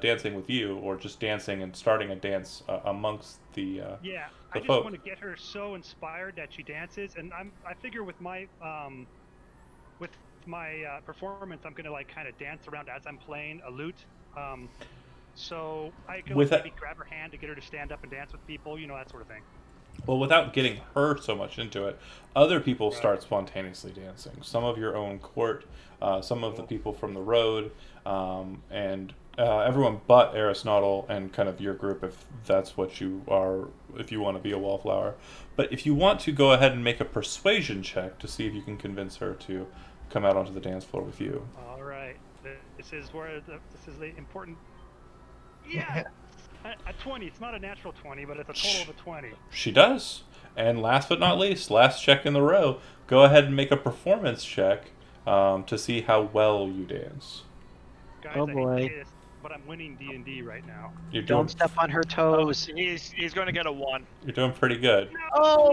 dancing with you, or just dancing and starting a dance amongst Yeah, the I just folk. want to get her so inspired that she dances, and I figure with my performance, I'm gonna like kind of dance around as I'm playing a lute. So I could With like that, maybe grab her hand to get her to stand up and dance with people, that sort of thing. well, without getting her so much into it, other people Right. start spontaneously dancing. Some of your own court, some of the Cool. people from the road, and everyone but Aristotle and kind of your group, if that's what you are, if you want to be a wallflower. But if you want to go ahead and make a persuasion check to see if you can convince her to come out onto the dance floor with you. All right. This is this is the important. Yeah. A 20. It's not a natural 20, but it's a total of a 20. She does. And last but not least, last check in the row, go ahead and make a performance check to see how well you dance. Guys, Oh, I hate boy. to say this, but I'm winning D&D right now. You're Don't doing step on her Oh, toes. he's going to get a 1. you're doing pretty good. No, Oh!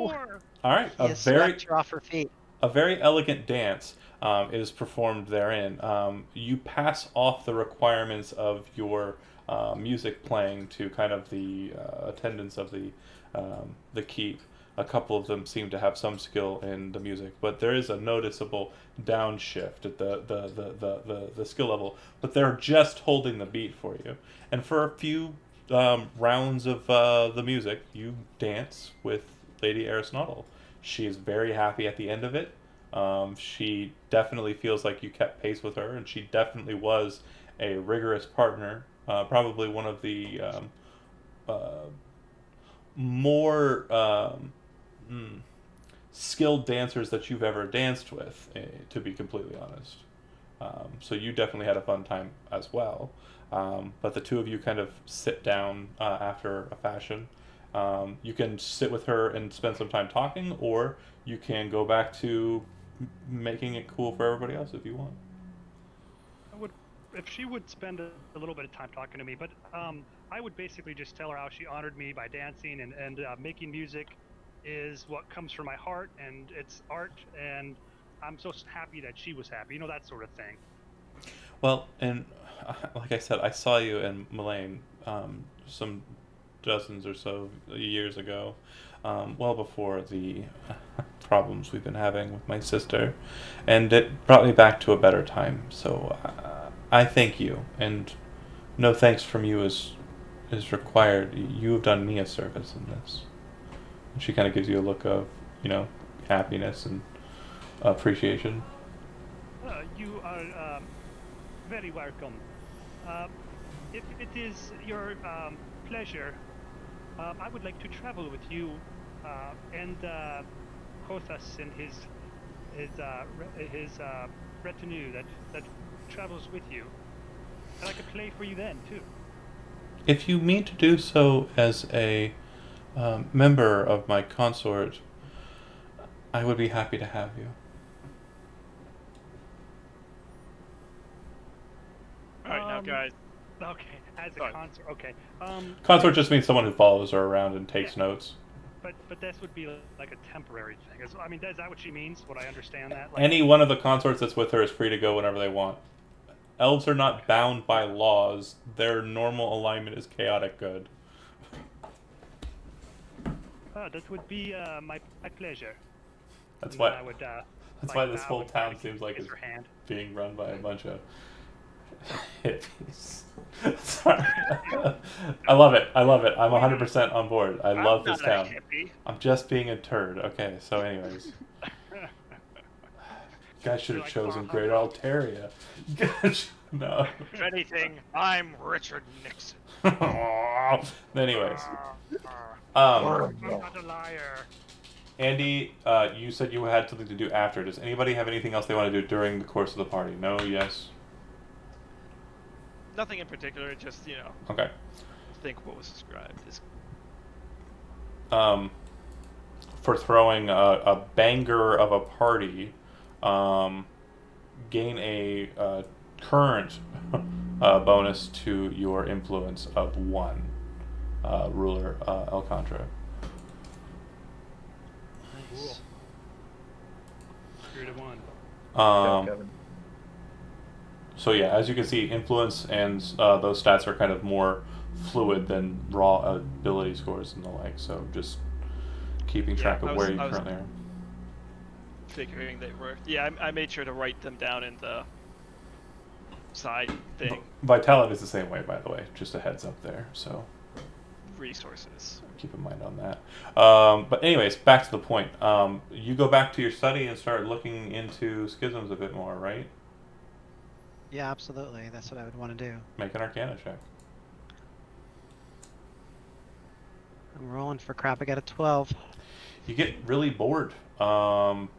24! All right, He has swept her off her feet. a very elegant dance is performed therein. You pass off the requirements of your music playing to kind of the attendants of the keep. A couple of them seem to have some skill in the music, but there is a noticeable downshift at the skill level. But they're just holding the beat for you. And for a few rounds of the music, you dance with Lady Aristotle. She is very happy at the end of it. She definitely feels like you kept pace with her, and she definitely was a rigorous partner. Probably one of the uh, more skilled dancers that you've ever danced with, to be completely honest. So you definitely had a fun time as well. But the two of you kind of sit down after a fashion. You can sit with her and spend some time talking, or you can go back to making it cool for everybody else if you want. If she would spend a little bit of time talking to me, but I would basically just tell her how she honored me by dancing and making music is what comes from my heart, and it's art, and I'm so happy that she was happy, that sort of thing. Well, and like I said, I saw you in Mullane some dozens or so years ago, well before the problems we've been having with my sister, and it brought me back to a better time. So I thank you, and no thanks from you is required. You have done me a service in this. And she kind of gives you a look of, happiness and appreciation. You are very welcome. If it is your pleasure, I would like to travel with you and Kothas and his retinue that travels with you. And I could play for you then too. If you mean to do so as a member of my consort, I would be happy to have you. All right, now, guys. Okay, as a Sorry. consort. Okay. Consort just means someone who follows her around and takes notes. But this would be like a temporary thing. Is that what she means? Would I understand that? Any one of the consorts that's with her is free to go whenever they want. Elves are not bound by laws. Their normal alignment is chaotic good. That would be my pleasure. That's And why. I would, That's why this bow whole and try town to seems like kiss it's her hand. being run by a bunch of hippies. Sorry. I love it. I'm 100% on board. I love this I'm not town. a hippie. I'm just being a turd. Okay, so anyways. Guys should have Like chosen Farhan. Great Altaria. No. If anything, I'm Richard Nixon. Anyways. I'm not a liar. Andy, you said you had something to do after. Does anybody have anything else they want to do during the course of the party? No? Yes? Nothing in particular, just, Okay. think what was described is For throwing a banger of a party, gain a current bonus to your influence of 1, ruler Elcontra. Nice. Spirit of one. Kevin. So yeah, as you can see, influence and those stats are kind of more fluid than raw ability scores and the like. So just keeping track of where you currently are. Figuring they were. Yeah, I made sure to write them down in the side thing. Vitality is the same way, by the way. Just a heads up there. So Resources. keep in mind on that. But anyways, back to the point. You go back to your study and start looking into schisms a bit more, right? Yeah, absolutely. That's what I would want to do. Make an Arcana check. I'm rolling for crap. I got a 12. You get really bored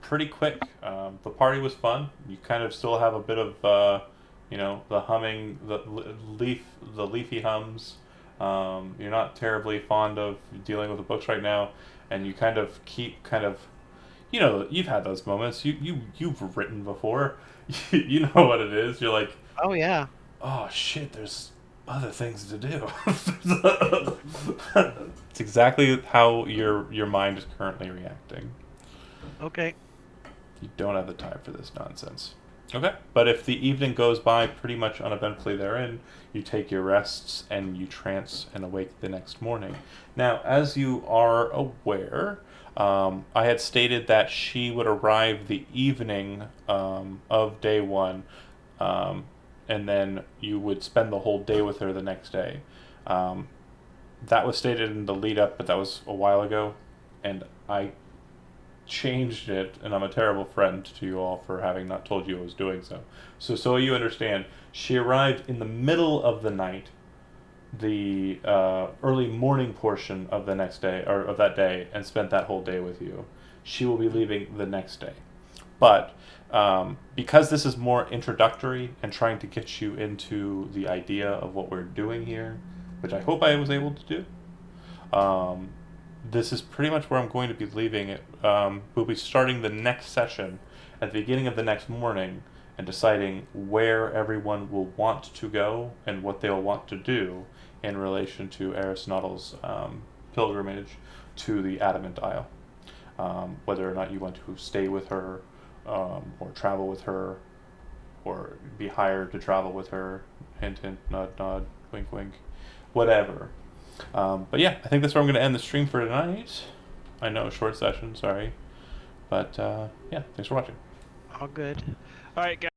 pretty quick. The party was fun. You kind of still have a bit of the humming, the leafy hums. You're not terribly fond of dealing with the books right now, and you kind of keep you've had those moments. You've written before. You know what it is. You're like, Oh, yeah. oh shit, there's other things to do. It's exactly how your mind is currently reacting. Okay. You don't have the time for this nonsense. Okay, but if the evening goes by pretty much uneventfully therein, you take your rests and you trance and awake the next morning. Now, as you are aware, I had stated that she would arrive the evening of day one, and then you would spend the whole day with her the next day. That was stated in the lead up, but that was a while ago, and I changed it, and I'm a terrible friend to you all for having not told you I was doing so. So you understand, she arrived in the middle of the night, the early morning portion of the next day, or of that day, and spent that whole day with you. She will be leaving the next day. But because this is more introductory and trying to get you into the idea of what we're doing here, which I hope I was able to do, this is pretty much where I'm going to be leaving it. We'll be starting the next session at the beginning of the next morning and deciding where everyone will want to go and what they'll want to do in relation to Aristotle's pilgrimage to the Adamant Isle. Whether or not you want to stay with her, or travel with her, or be hired to travel with her, hint, hint, nod, nod, wink, wink, whatever. But yeah, I think that's where I'm going to end the stream for tonight. I know, short session, sorry. But yeah, thanks for watching. All good. All right, guys.